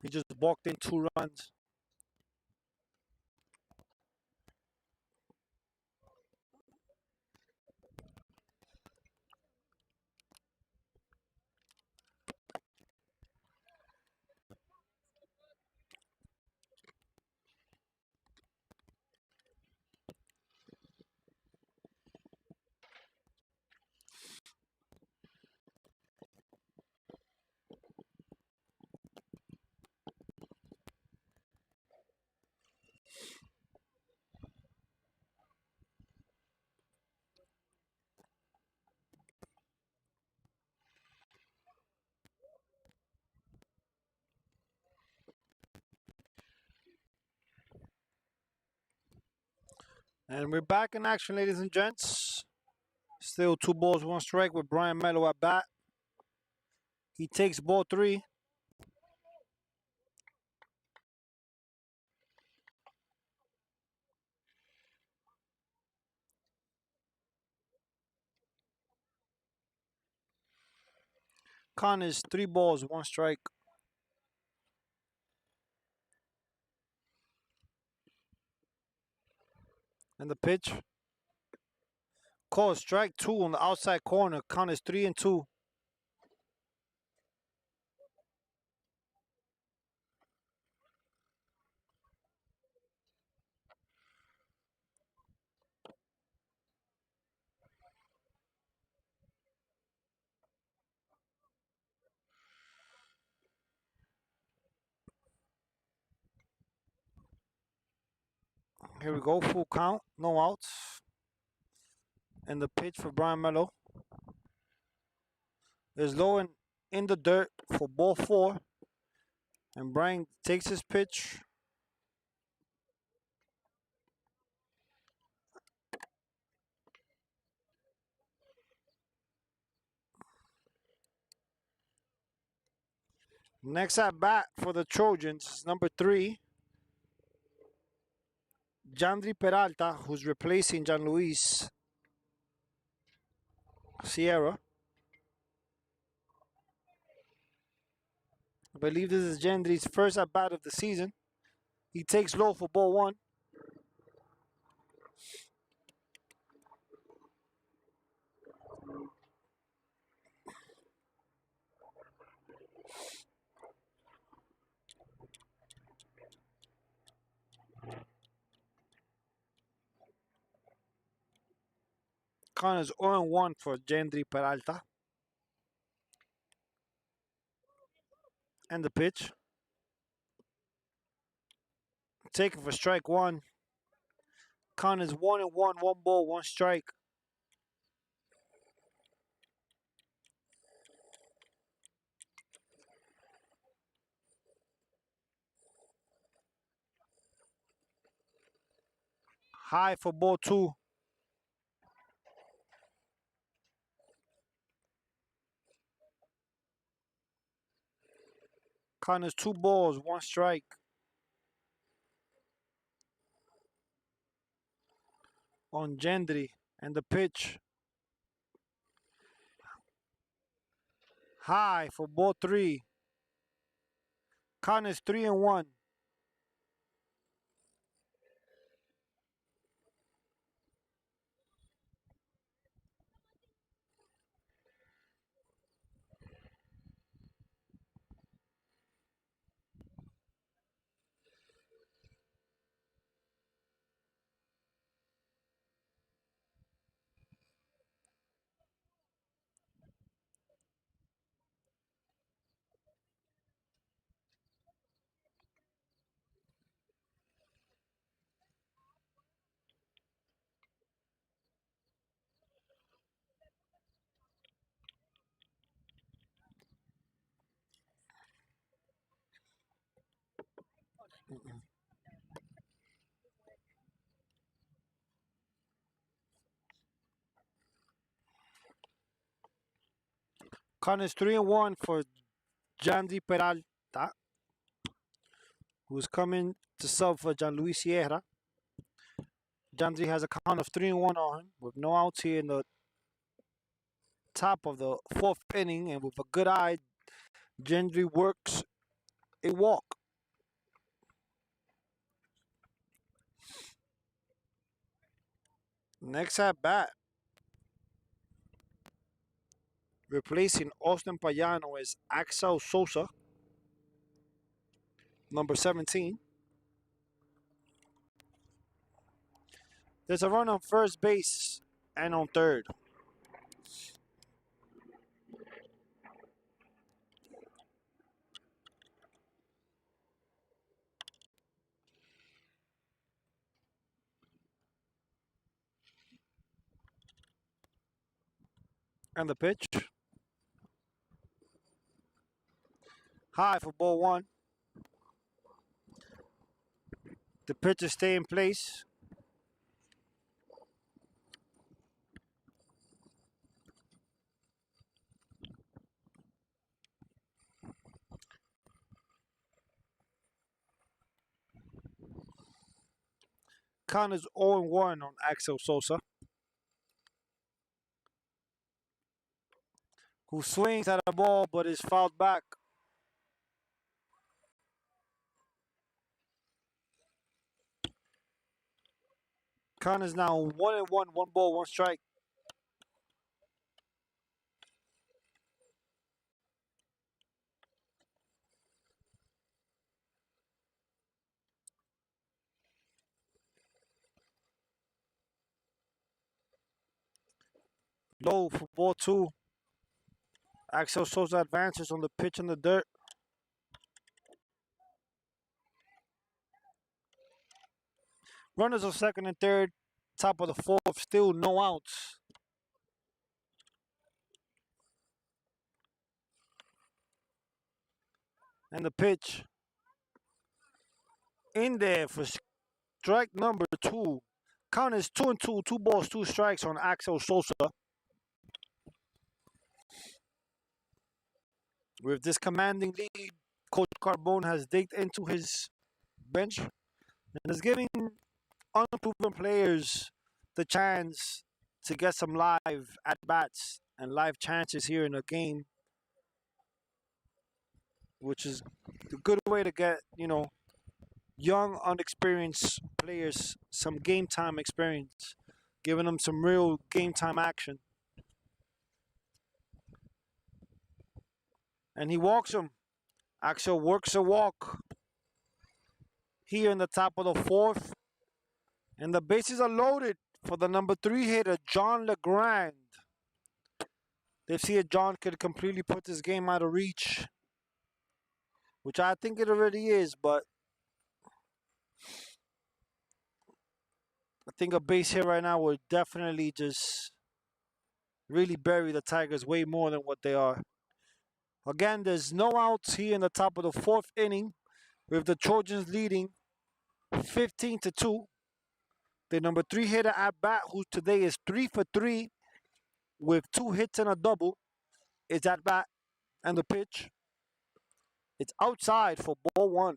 He just walked in 2 runs. And we're back in action, ladies and gents. Still 2 balls, 1 strike with Brian Mello at bat. He takes ball 3. Con is 3 balls, 1 strike. And the pitch. Call strike 2 on the outside corner. Con is 3-2. Here we go, full count, no outs. And the pitch for Brian Mello is low and in the dirt for ball 4. And Brian takes his pitch. Next at bat for the Trojans is number 3, Jandry Peralta, who's replacing Jan Luis Sierra. I believe this is Jandry's first at bat of the season. He takes low for ball 1. Count is 0-1 for Jandry Peralta. And the pitch. Taken for strike 1. Count is 1-1, 1 ball, 1 strike. High for ball 2. Count is 2 balls, 1 strike. On Jandry. And the pitch. High for ball 3. Count is 3-1. Count is 3-1 for Jandy Peralta, who's coming to sub for John Luis Sierra. Jandy has a count of 3-1 on him with no outs here in the top of the fourth inning, and with a good eye, Gendry works a walk. Next at bat, replacing Austin Payano is Axel Sosa, number 17. There's a run on first base and on third. And the pitch. High for ball one. The pitcher stay in place. Count is 0-1 on Axel Sosa, who swings at a ball but is fouled back. Count is now 1-1, 1-1 strike. Low for ball two. Axel Sosa advances on the pitch in the dirt. Runners on second and third. Top of the fourth. Still no outs. And the pitch in there for strike number two. Count is 2-2. 2 balls, 2 strikes on Axel Sosa. With this commanding lead, Coach Carbone has digged into his bench and is giving unproven players the chance to get some live at-bats and live chances here in the game, which is a good way to get, young, unexperienced players some game time experience, giving them some real game time action. And he walks him. Axel works a walk here in the top of the fourth. And the bases are loaded for the number 3 hitter, John LeGrand. They see if John could completely put this game out of reach, which I think it already is, but I think a base hit right now would definitely just really bury the Tigers way more than what they are. Again, there's no outs here in the top of the fourth inning, with the Trojans leading 15-2. The number 3 hitter at bat, who today is 3 for 3 with 2 hits and a double, is at bat. And the pitch, it's outside for ball one.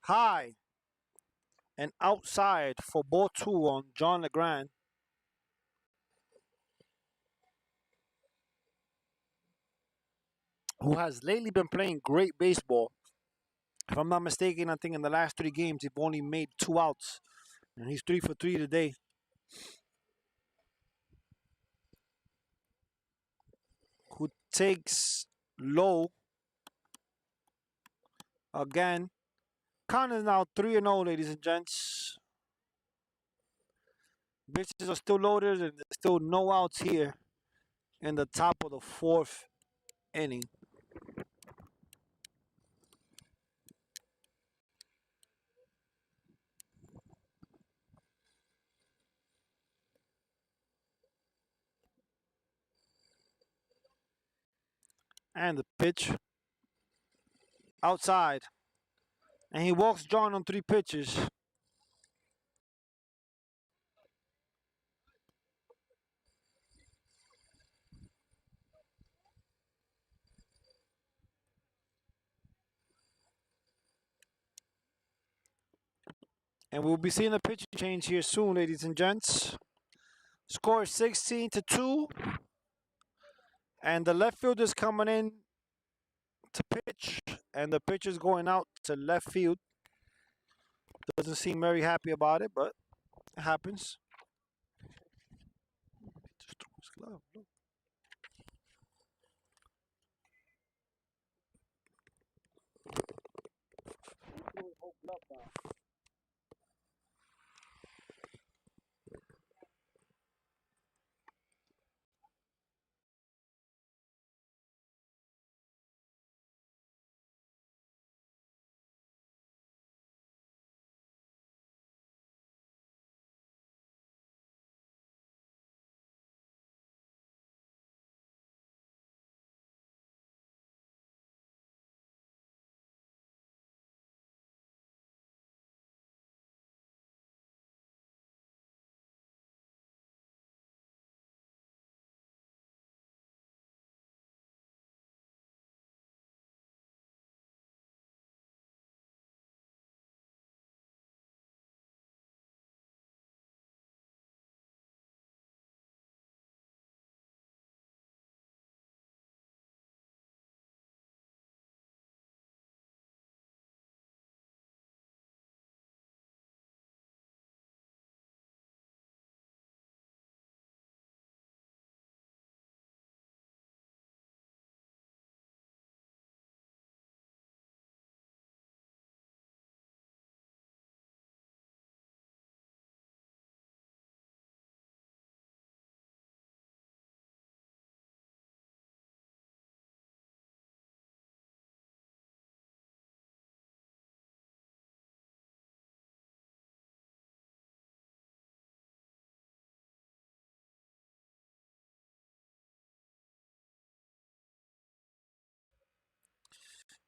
High and outside for ball two on John LeGrand. Who has lately been playing great baseball. If I'm not mistaken, I think in the last 3 games, he's only made 2 outs. And he's 3 for 3 today. Who takes low again. Count is now 3-0, ladies and gents. Bases are still loaded and there's still no outs here in the top of the fourth inning. And the pitch outside. And he walks John on 3 pitches. And we'll be seeing a pitch change here soon, ladies and gents. Score 16-2. And the left field is coming in to pitch. And the pitch is going out to left field. Doesn't seem very happy about it, but it happens. Just threw his glove. Look.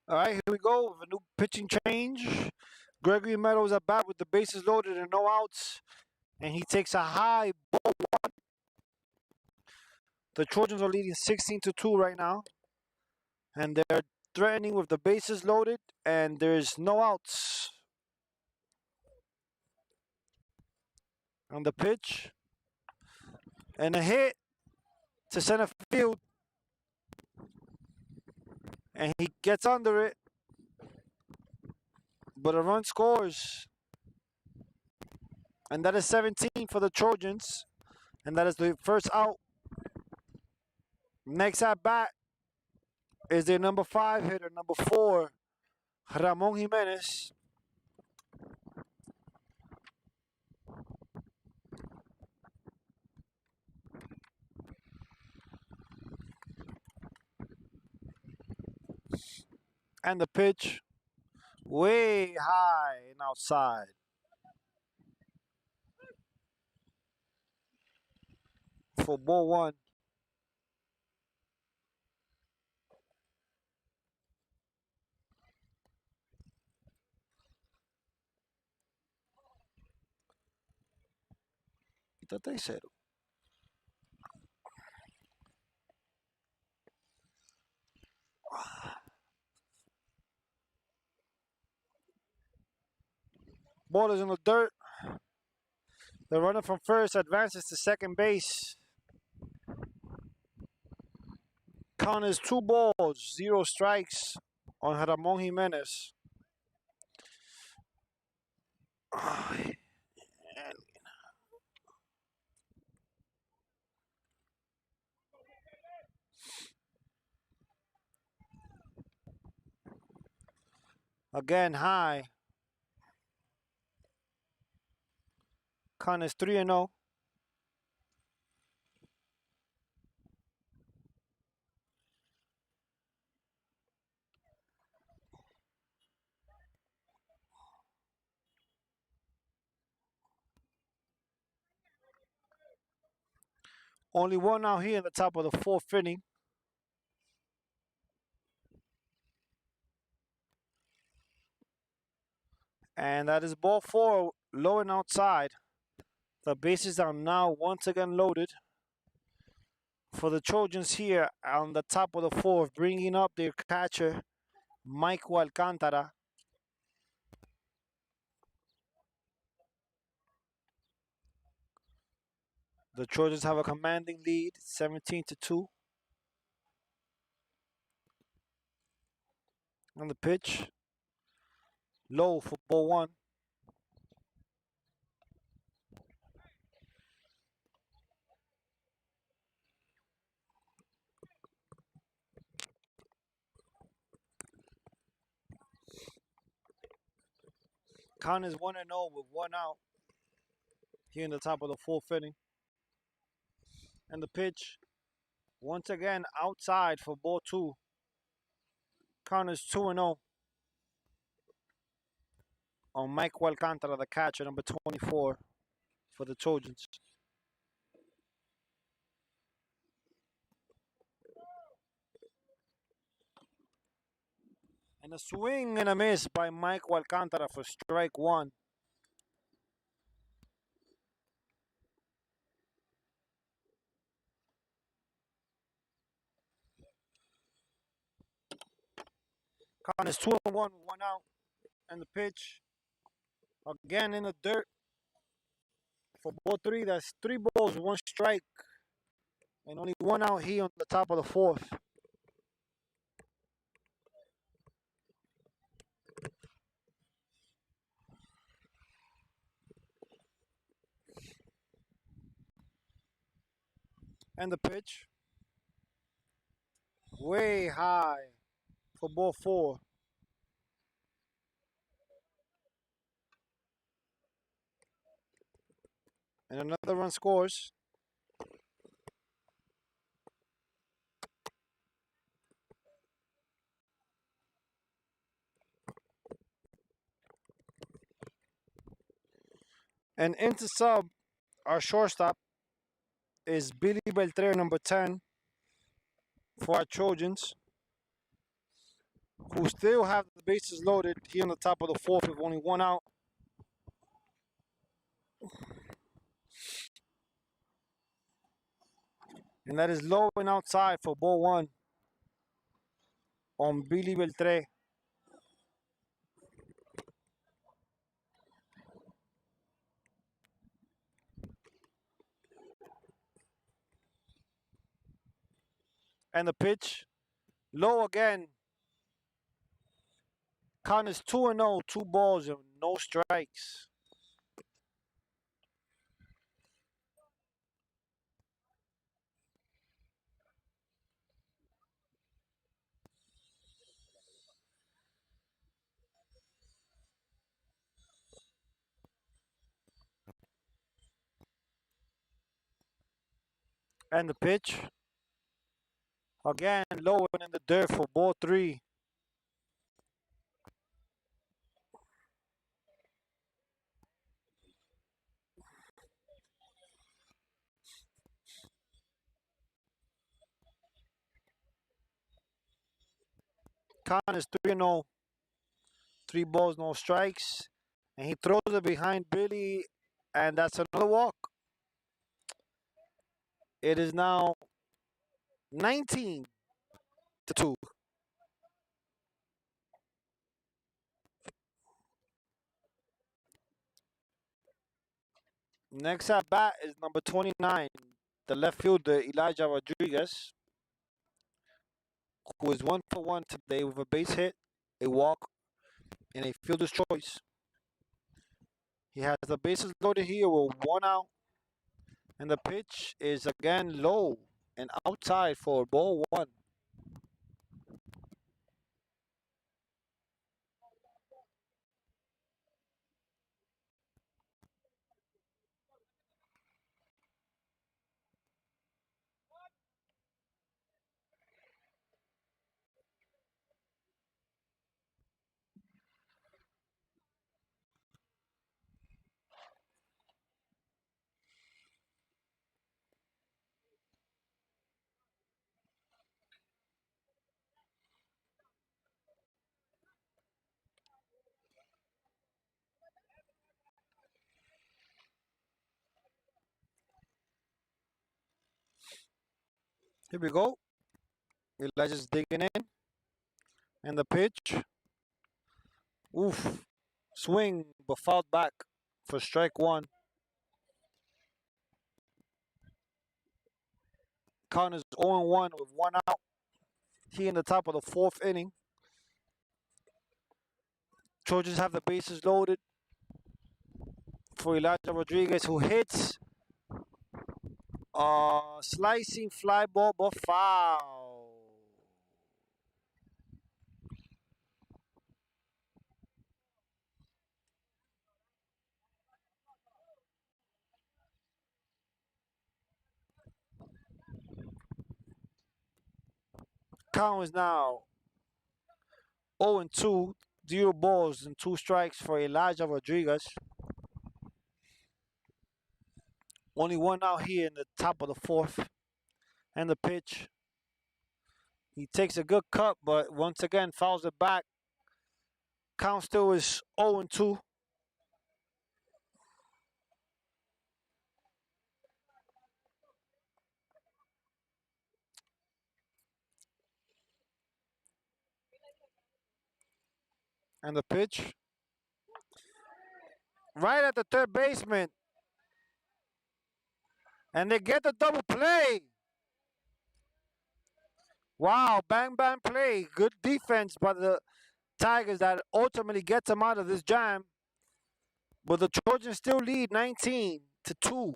All right, here we go with a new pitching change. Gregory Meadows at bat with the bases loaded and no outs. And he takes a high ball. The Trojans are leading 16-2 right now. And they're threatening with the bases loaded, and there's no outs. On the pitch. And a hit to center field. And he gets under it. But a run scores. And that is 17 for the Trojans. And that is the first out. Next at bat is their number 5 hitter, number 4, Ramon Jimenez. And the pitch way high and outside. For ball 1. Está tercero. Ball is in the dirt. The runner from first advances to second base. Count is 2 balls, 0 strikes on Ramon Jimenez. Again, high. Count is 3-0. Only one out here in the top of the 4th inning. And that is ball four, low and outside. The bases are now once again loaded for the Trojans here on the top of the fourth, bringing up their catcher, Michael Alcantara. The Trojans have a commanding lead, 17-2. On the pitch, low for ball one. Count is 1-0 with one out here in the top of the fourth inning. And the pitch, once again outside for ball two. Count is 2-0 on Michael Alcantara, the catcher, number 24 for the Trojans. And a swing and a miss by Michael Alcantara for strike one. Count is 2-1, one out. And the pitch, again in the dirt for ball three. That's three balls, one strike, and only one out here on the top of the fourth. And the pitch, way high for ball four. And another run scores. And into sub, our shortstop is Billy Beltre, number 10 for our Trojans, who still have the bases loaded here on the top of the fourth with only one out. And that is low and outside for ball one on Billy Beltre. And the pitch, low again. Count is 2-0, two balls and no strikes. And the pitch, again low and in the dirt for ball three. Count is 3-0, three balls, no strikes. And he throws it behind Billy, and that's another walk. It is now 19-2. Next at bat is number 29, the left fielder Elijah Rodriguez, who is 1 for 1 today with a base hit, a walk, and a fielder's choice. He has the bases loaded here with one out, and the pitch is again low and outside for ball one. Here we go. Elijah's digging in. And the pitch. Oof. Swing, but fouled back for strike one. Count is 0-1 with one out. He in the top of the fourth inning. Trojans have the bases loaded for Elijah Rodriguez, who hits slicing fly ball, but foul. Count is now 0-2, 0 balls and 2 strikes for Elijah Rodriguez. Only one out here in the top of the fourth. And the pitch. He takes a good cut, but once again fouls it back. Count still is 0-2. And the pitch. Right at the third baseman. And they get the double play. Wow, bang bang play. Good defense by the Tigers that ultimately gets them out of this jam. But the Trojans still lead 19-2. We'll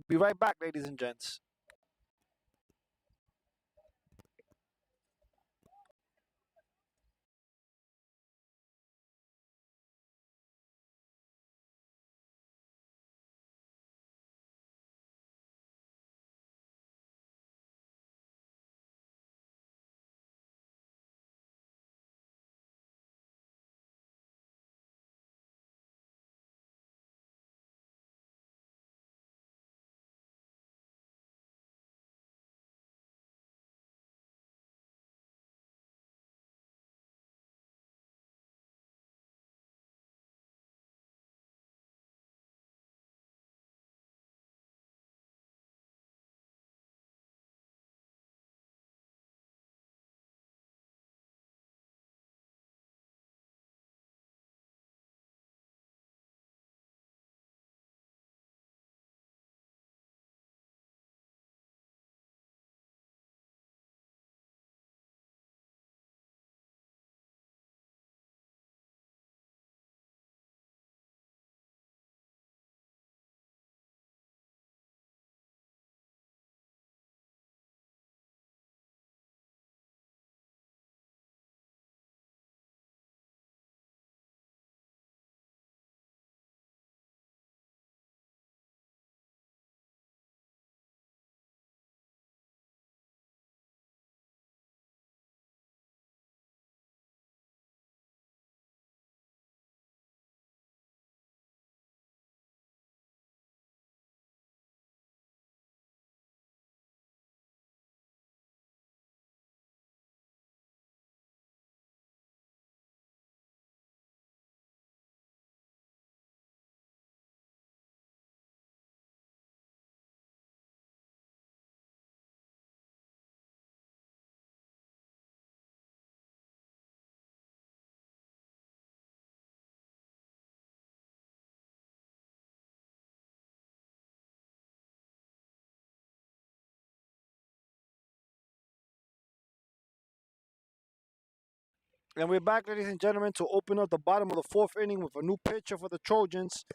be right back, ladies and gents. And we're back, ladies and gentlemen, to open up the bottom of the fourth inning with a new pitcher for the Trojans,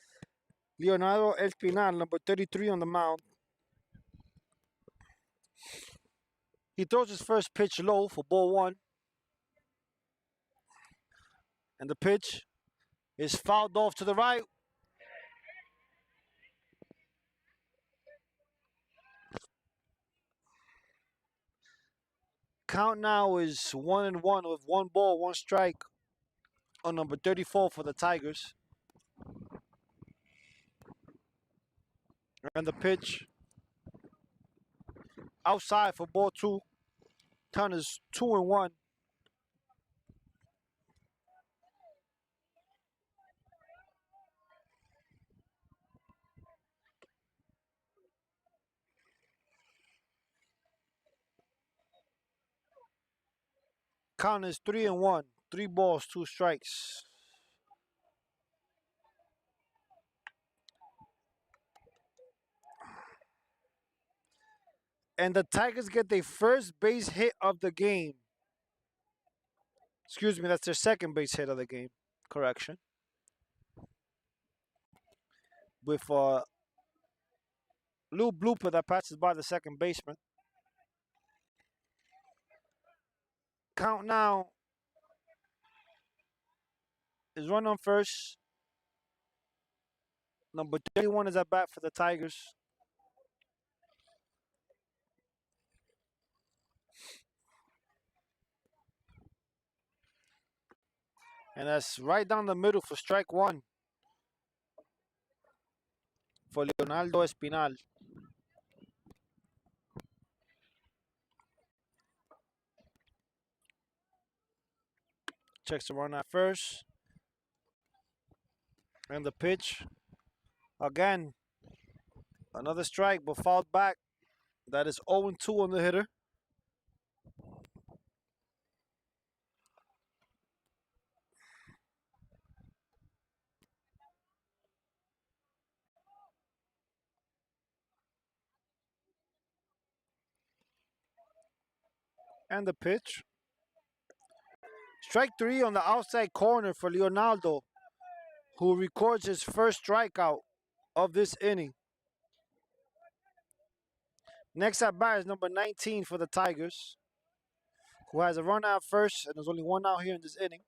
Leonardo Espinal, number 33 on the mound. He throws his first pitch low for ball one. And the pitch is fouled off to the right. Count now is 1-1 with 1 ball, 1 strike on number 34 for the Tigers. And the pitch outside for ball two. Count is 2-1. count is 3-1. 3 balls, 2 strikes. And the Tigers get their first base hit of the game. Excuse me, that's their second base hit of the game. Correction. With a little blooper that passes by the second baseman. Count now is run on first. Number 31 is at bat for the Tigers. And that's right down the middle for strike one for Leonardo Espinal. Checks the run at first. And the pitch. Again, another strike, but fouled back. That is 0-2 on the hitter. And the pitch. Strike three on the outside corner for Leonardo, who records his first strikeout of this inning. Next at bat is number 19 for the Tigers, who has a run out first, and there's only one out here in this inning.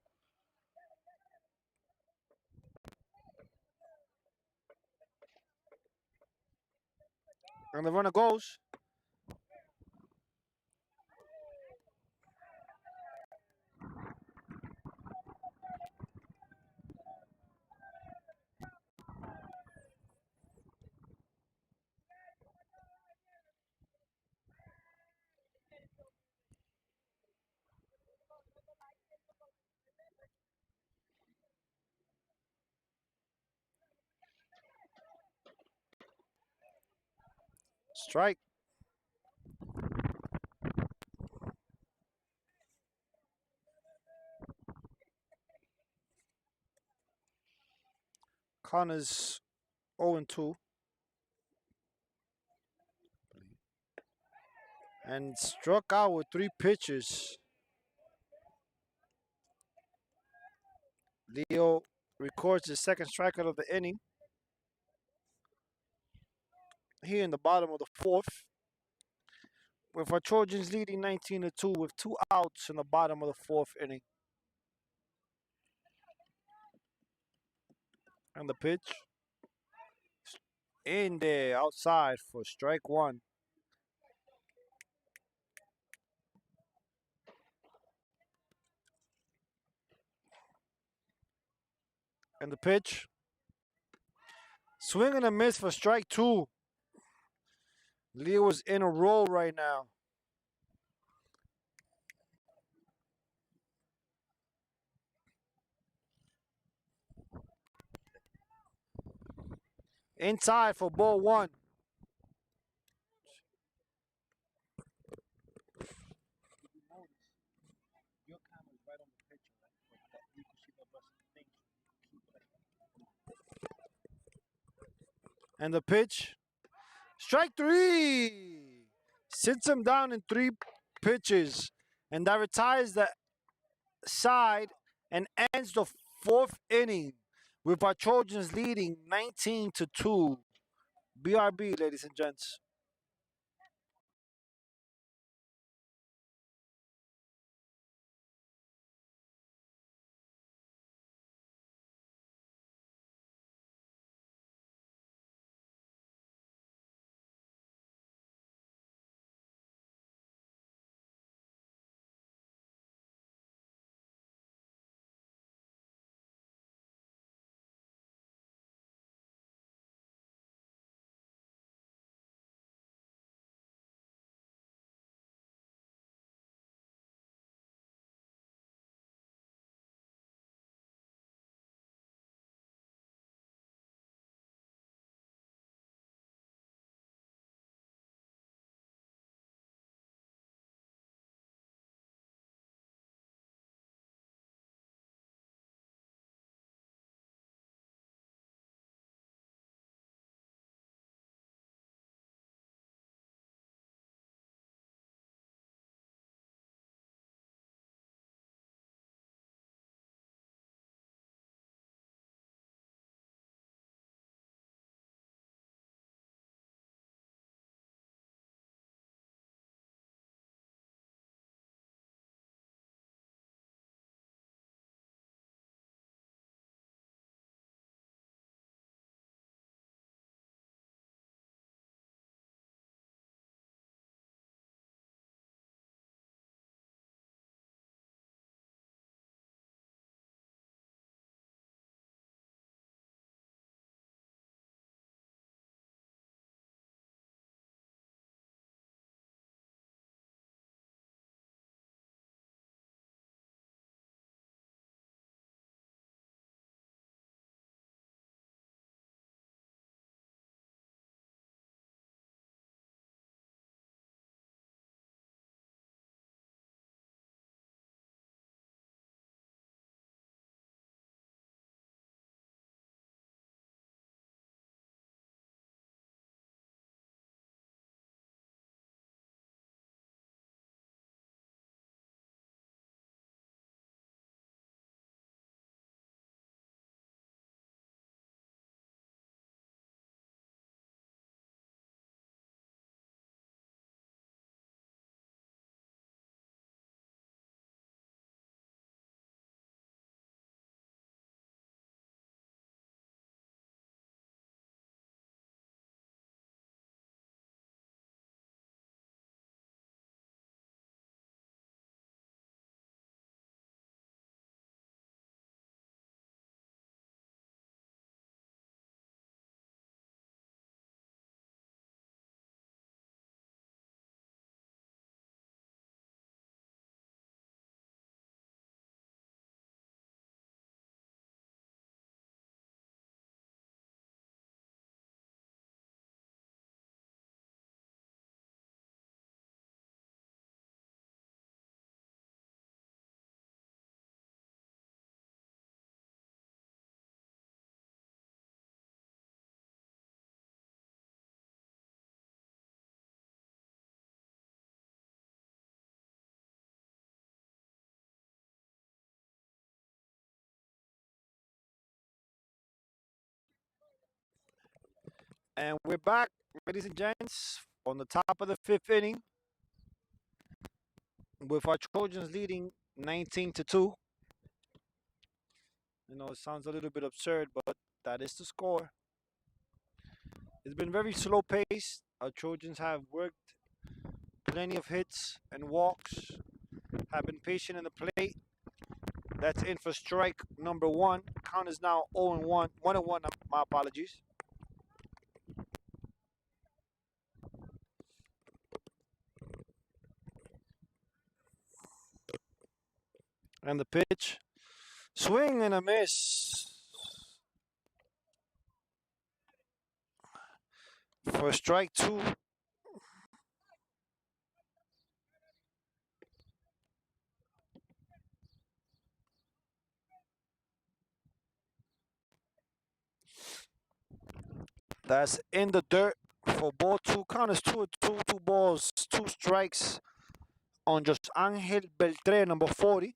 And the runner goes. Strike. Connors 0-2. And struck out with 3 pitches. Leo records his second strikeout of the inning. Here in the bottom of the fourth, with our Trojans leading 19-2 with 2 outs in the bottom of the fourth inning. And the pitch in there outside for strike one. And the pitch. Swing and a miss for strike two. Leo is in a roll right now. Inside for ball one. And the pitch. Strike three. Sits him down in 3 pitches. And that retires the side and ends the fourth inning with our Trojans leading 19-2. BRB, ladies and gents. And we're back, ladies and gents, on the top of the fifth inning with our Trojans leading 19-2. It sounds a little bit absurd, but that is the score. It's been very slow paced. Our Trojans have worked plenty of hits and walks, have been patient in the plate. That's in for strike number one. Count is now 0-1, 1-1. My apologies. And the pitch, swing and a miss for strike two. That's in the dirt for ball two. Count is 2-2, 2 balls, 2 strikes on just Angel Beltre, number 40.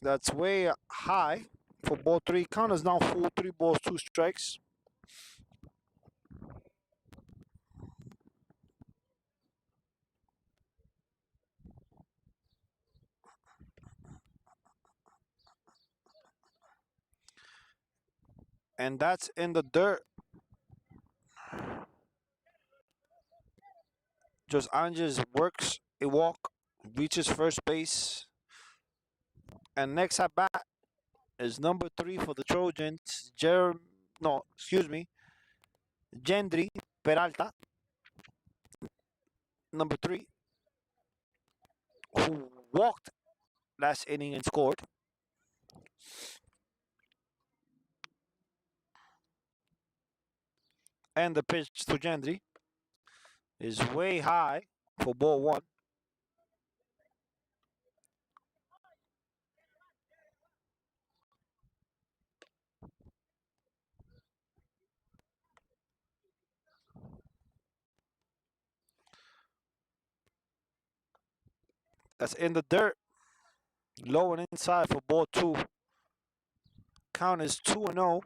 That's way high for ball three. Count is now full, 3 balls, 2 strikes. And that's in the dirt. Just Anges works a walk, reaches first base. And next at bat is number 3 for the Trojans, no, excuse me, Gendry Peralta, number 3, who walked last inning and scored. And the pitch to Gendry is way high for ball one. That's in the dirt, low and inside for ball two. Count is 2-0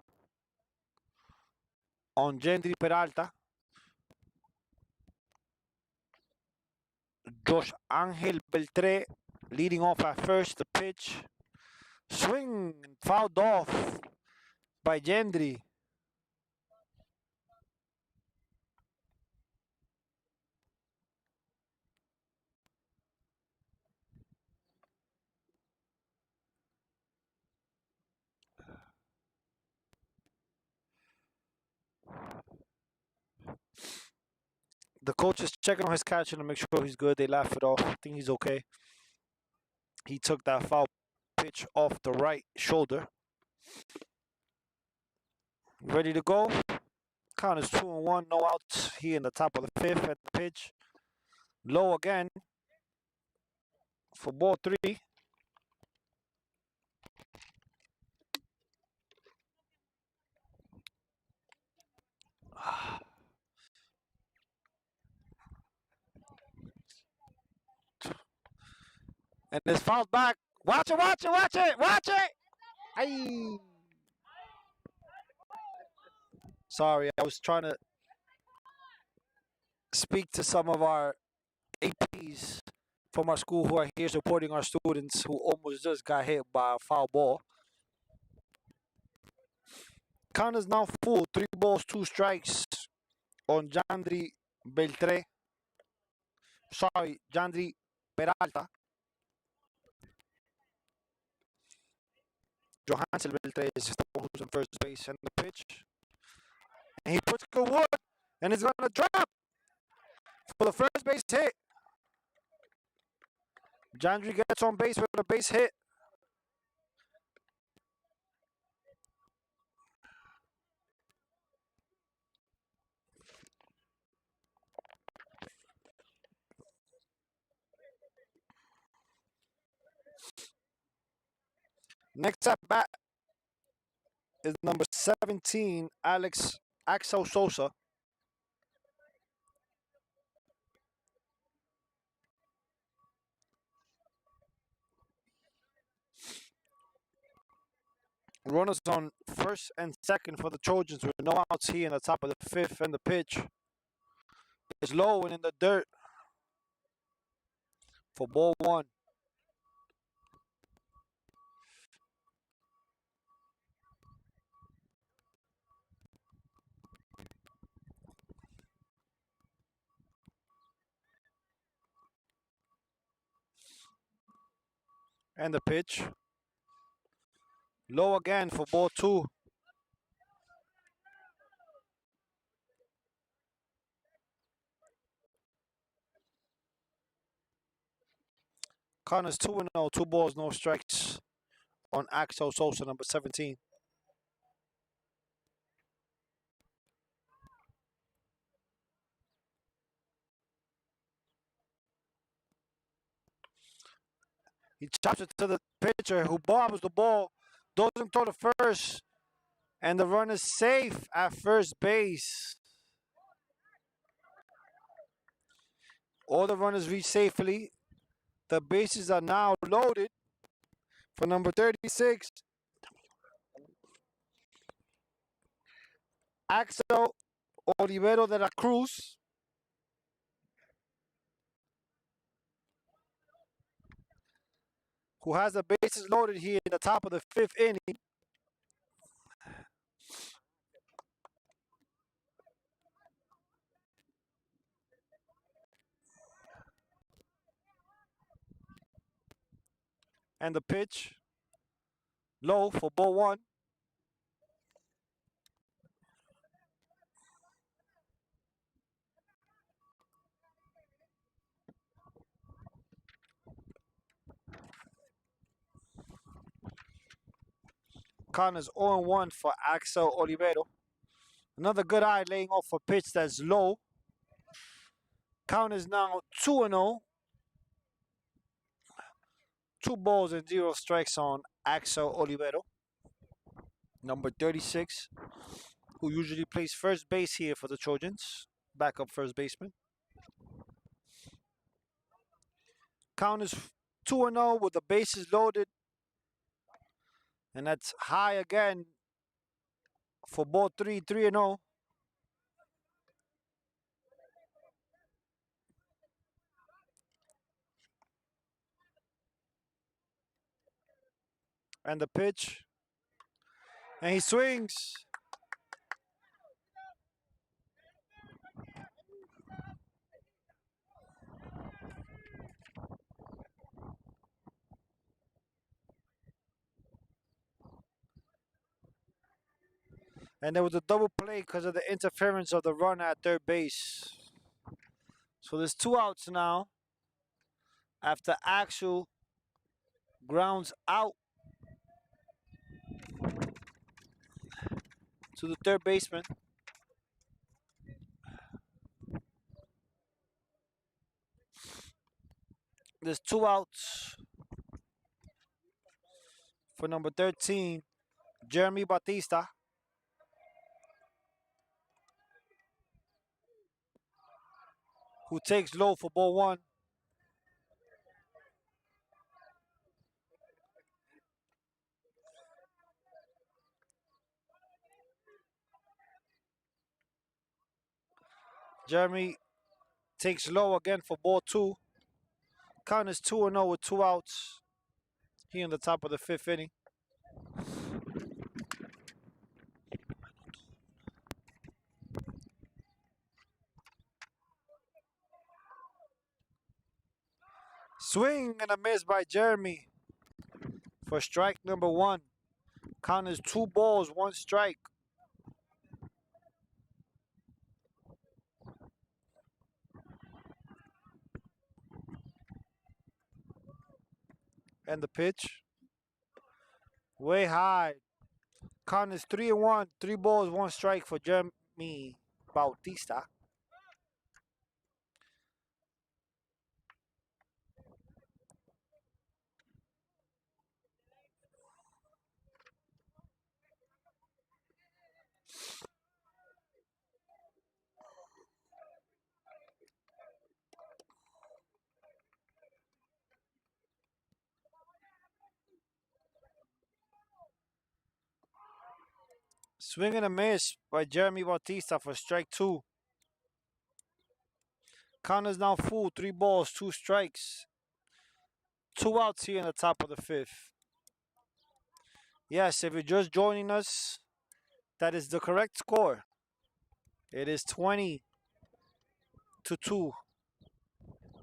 on Gendry Peralta. Josh Angel Beltre leading off at first. The pitch, swing, fouled off by Gendry. The coach is checking on his catcher to make sure he's good. They laugh it off. I think he's okay. He took that foul pitch off the right shoulder. Ready to go. Count is 2-1. No outs. He in the top of the fifth at the pitch. Low again for ball three. And it's fouled back. Watch it, watch it, watch it, watch it. Aye. Sorry, I was trying to speak to some of our APs from our school who are here supporting our students who almost just got hit by a foul ball. Count is now full, 3 balls, 2 strikes on Jandri Beltre. Sorry, Jandri Peralta. Johansel Beltre is the one who's on first base and the pitch. And he puts good wood and it's gonna drop for the first base hit. Jandri gets on base with a base hit. Next at bat is number 17, Axel Sosa. Runners on first and second for the Trojans with no outs here in the top of the fifth, and the pitch is low and in the dirt for ball one. And the pitch low again for ball two. Connors 2-0, 2 balls, no strikes on Axel Sosa, number 17. He chops it to the pitcher who bobbles the ball, doesn't throw the first, and the runner's safe at first base. All the runners reach safely. The bases are now loaded for number 36, Axel Olivero de la Cruz, who has the bases loaded here in the top of the fifth inning. And the pitch low for ball one. Connors 0-1 for Axel Olivero. Another good eye laying off a pitch that's low. Count is now 2-0. 2 balls and 0 strikes on Axel Olivero, number 36, who usually plays first base here for the Trojans. Backup first baseman. Count is 2-0 with the bases loaded. And that's high again for ball three, 3-0. And the pitch. And he swings. And there was a double play because of the interference of the runner at third base. So there's 2 outs now after Axel grounds out to the third baseman. There's 2 outs for number 13, Jeremy Batista, who takes low for ball one. Jeremy takes low again for ball two. Count is 2-0 with 2 outs. He in the top of the fifth inning. Swing and a miss by Jeremy for strike number one. Count is 2 balls, 1 strike. And the pitch, way high. Count is 3-1, 3 balls, 1 strike for Jeremy Bautista. Swing and a miss by Jeremy Bautista for strike two. Count is now full. 3 balls, 2 strikes. 2 outs here in the top of the fifth. Yes, if you're just joining us, that is the correct score. It is 20-2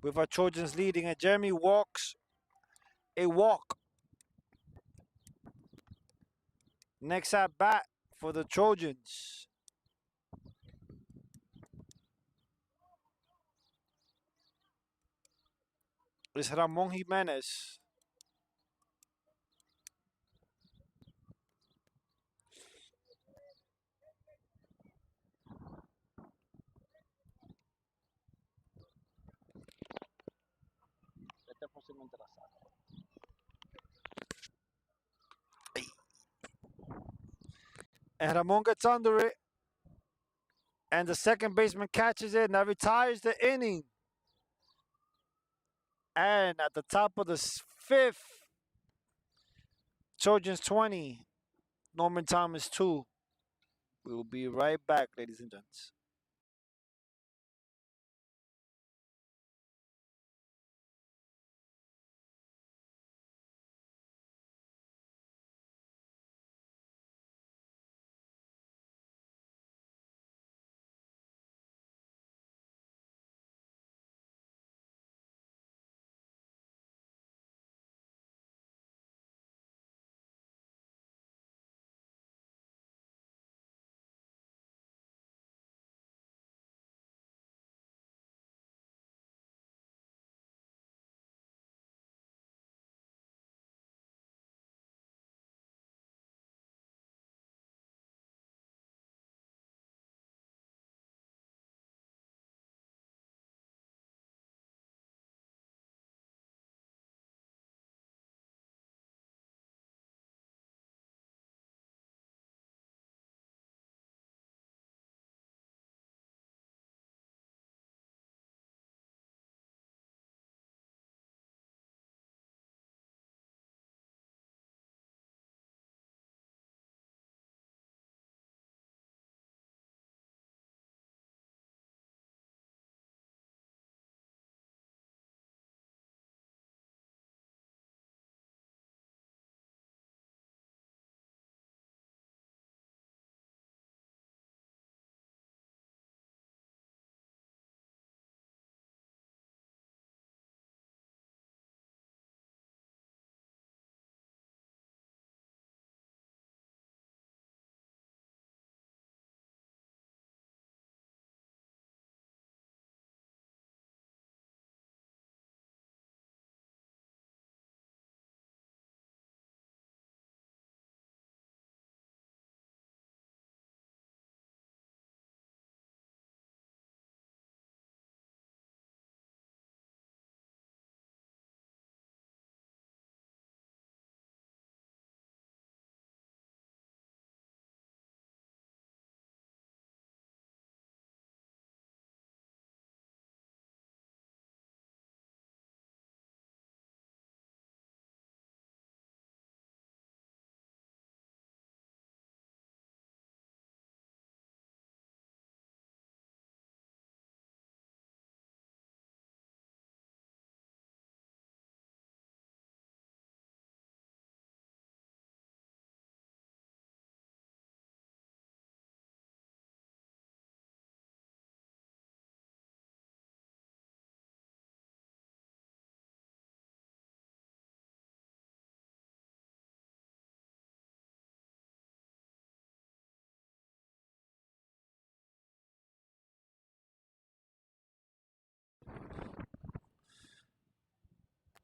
with our Trojans leading, and Jeremy walks a walk. Next at bat for the Trojans is Ramon Jimenez. And Ramon gets under it, and the second baseman catches it, and that retires the inning. And at the top of the fifth, Trojans 20, Norman Thomas 2. We will be right back, ladies and gents.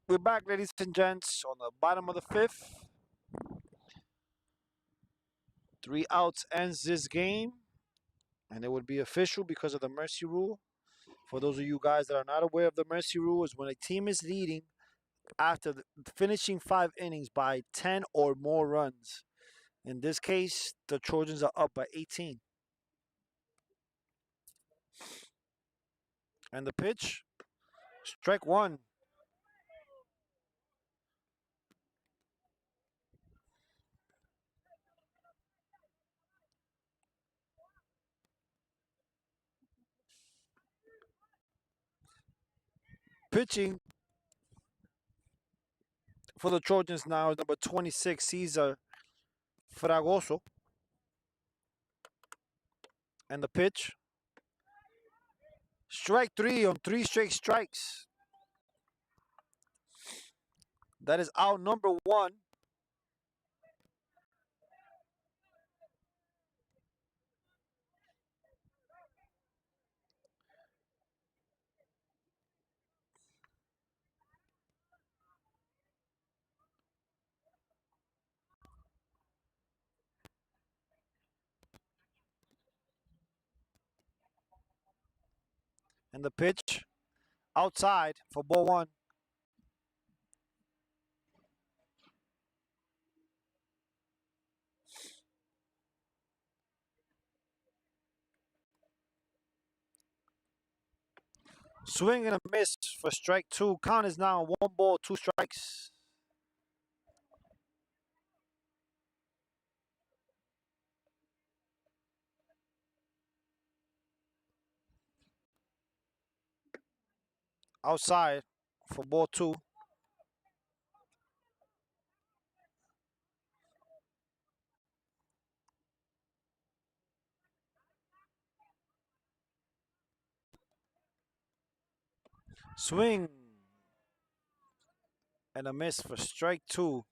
We're back, ladies and gents, on the bottom of the fifth. 3 outs ends this game, and it would be official because of the mercy rule. For those of you guys that are not aware of the mercy rule, is when a team is leading after finishing 5 innings by 10 or more runs. In this case, the Trojans are up by 18. And the pitch, strike one. Pitching for the Trojans now is number 26, Cesar Fragoso. And the pitch. Strike three on three straight strikes. That is out number one. And the pitch outside for ball one. Swing and a miss for strike two. Count is now 1 ball, 2 strikes. Outside for ball two. Swing and a miss for strike two.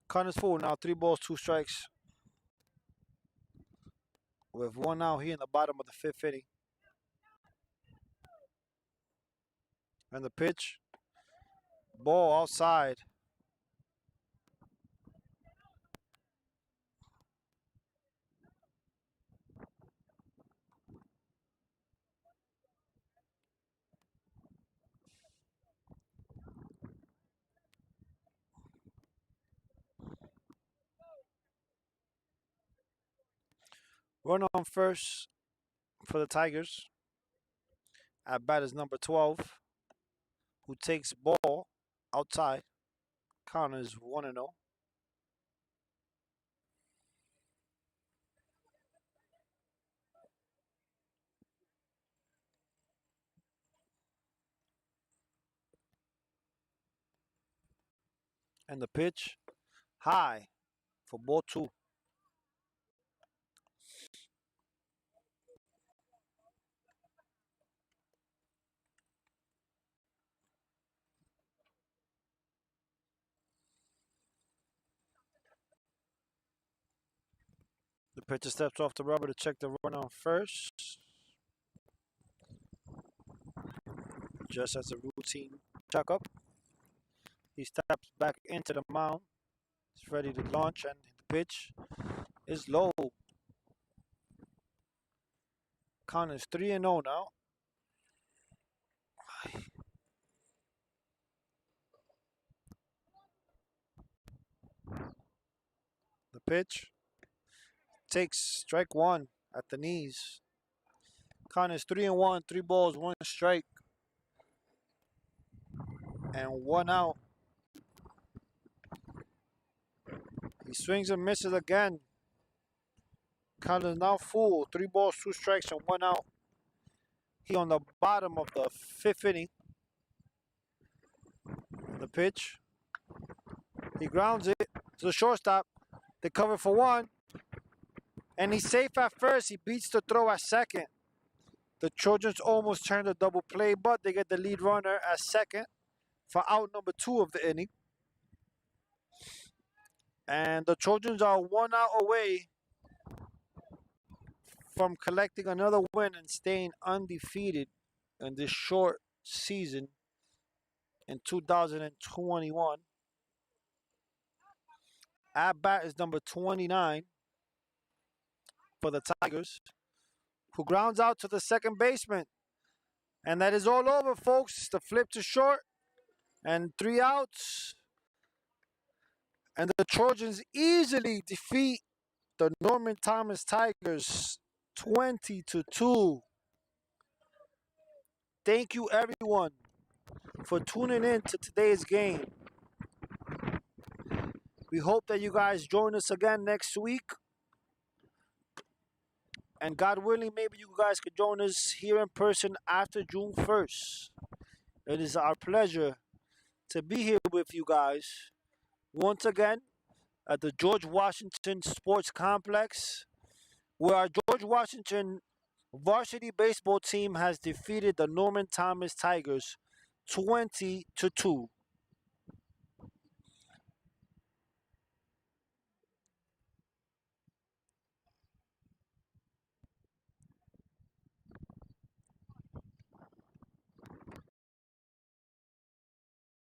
Count is full now. 3 balls, 2 strikes. With one out here in the bottom of the fifth inning. And the pitch. Ball outside. Run on first for the Tigers. At bat is number 12, who takes ball outside. Count is 1-0. And the pitch high for ball two. The pitcher steps off the rubber to check the run on first. Just as a routine checkup. He steps back into the mound. He's ready to launch, and the pitch is low. Count is 3-0 now. The pitch takes strike one at the knees. Count is 3-1, 3 balls, 1 strike, and 1 out. He swings and misses again. Count is now full. 3 balls, 2 strikes, and 1 out. He on the bottom of the fifth inning. The pitch. He grounds it to the shortstop. They cover for one. And he's safe at first. He beats the throw at second. The Trojans almost turn a double play, but they get the lead runner at second for out number 2 of the inning. And the Trojans are 1 out away from collecting another win and staying undefeated in this short season in 2021. At bat is number 29 for the Tigers, who grounds out to the second baseman. And that is all over, folks. The flip to short and 3 outs. And the Trojans easily defeat the Norman Thomas Tigers 20-2. Thank you, everyone. for tuning in to today's game. We hope that you guys join us again next week. And God willing, maybe you guys could join us here in person after June 1st. It is our pleasure to be here with you guys once again at the George Washington Sports Complex, where our George Washington varsity baseball team has defeated the Norman Thomas Tigers 20-2.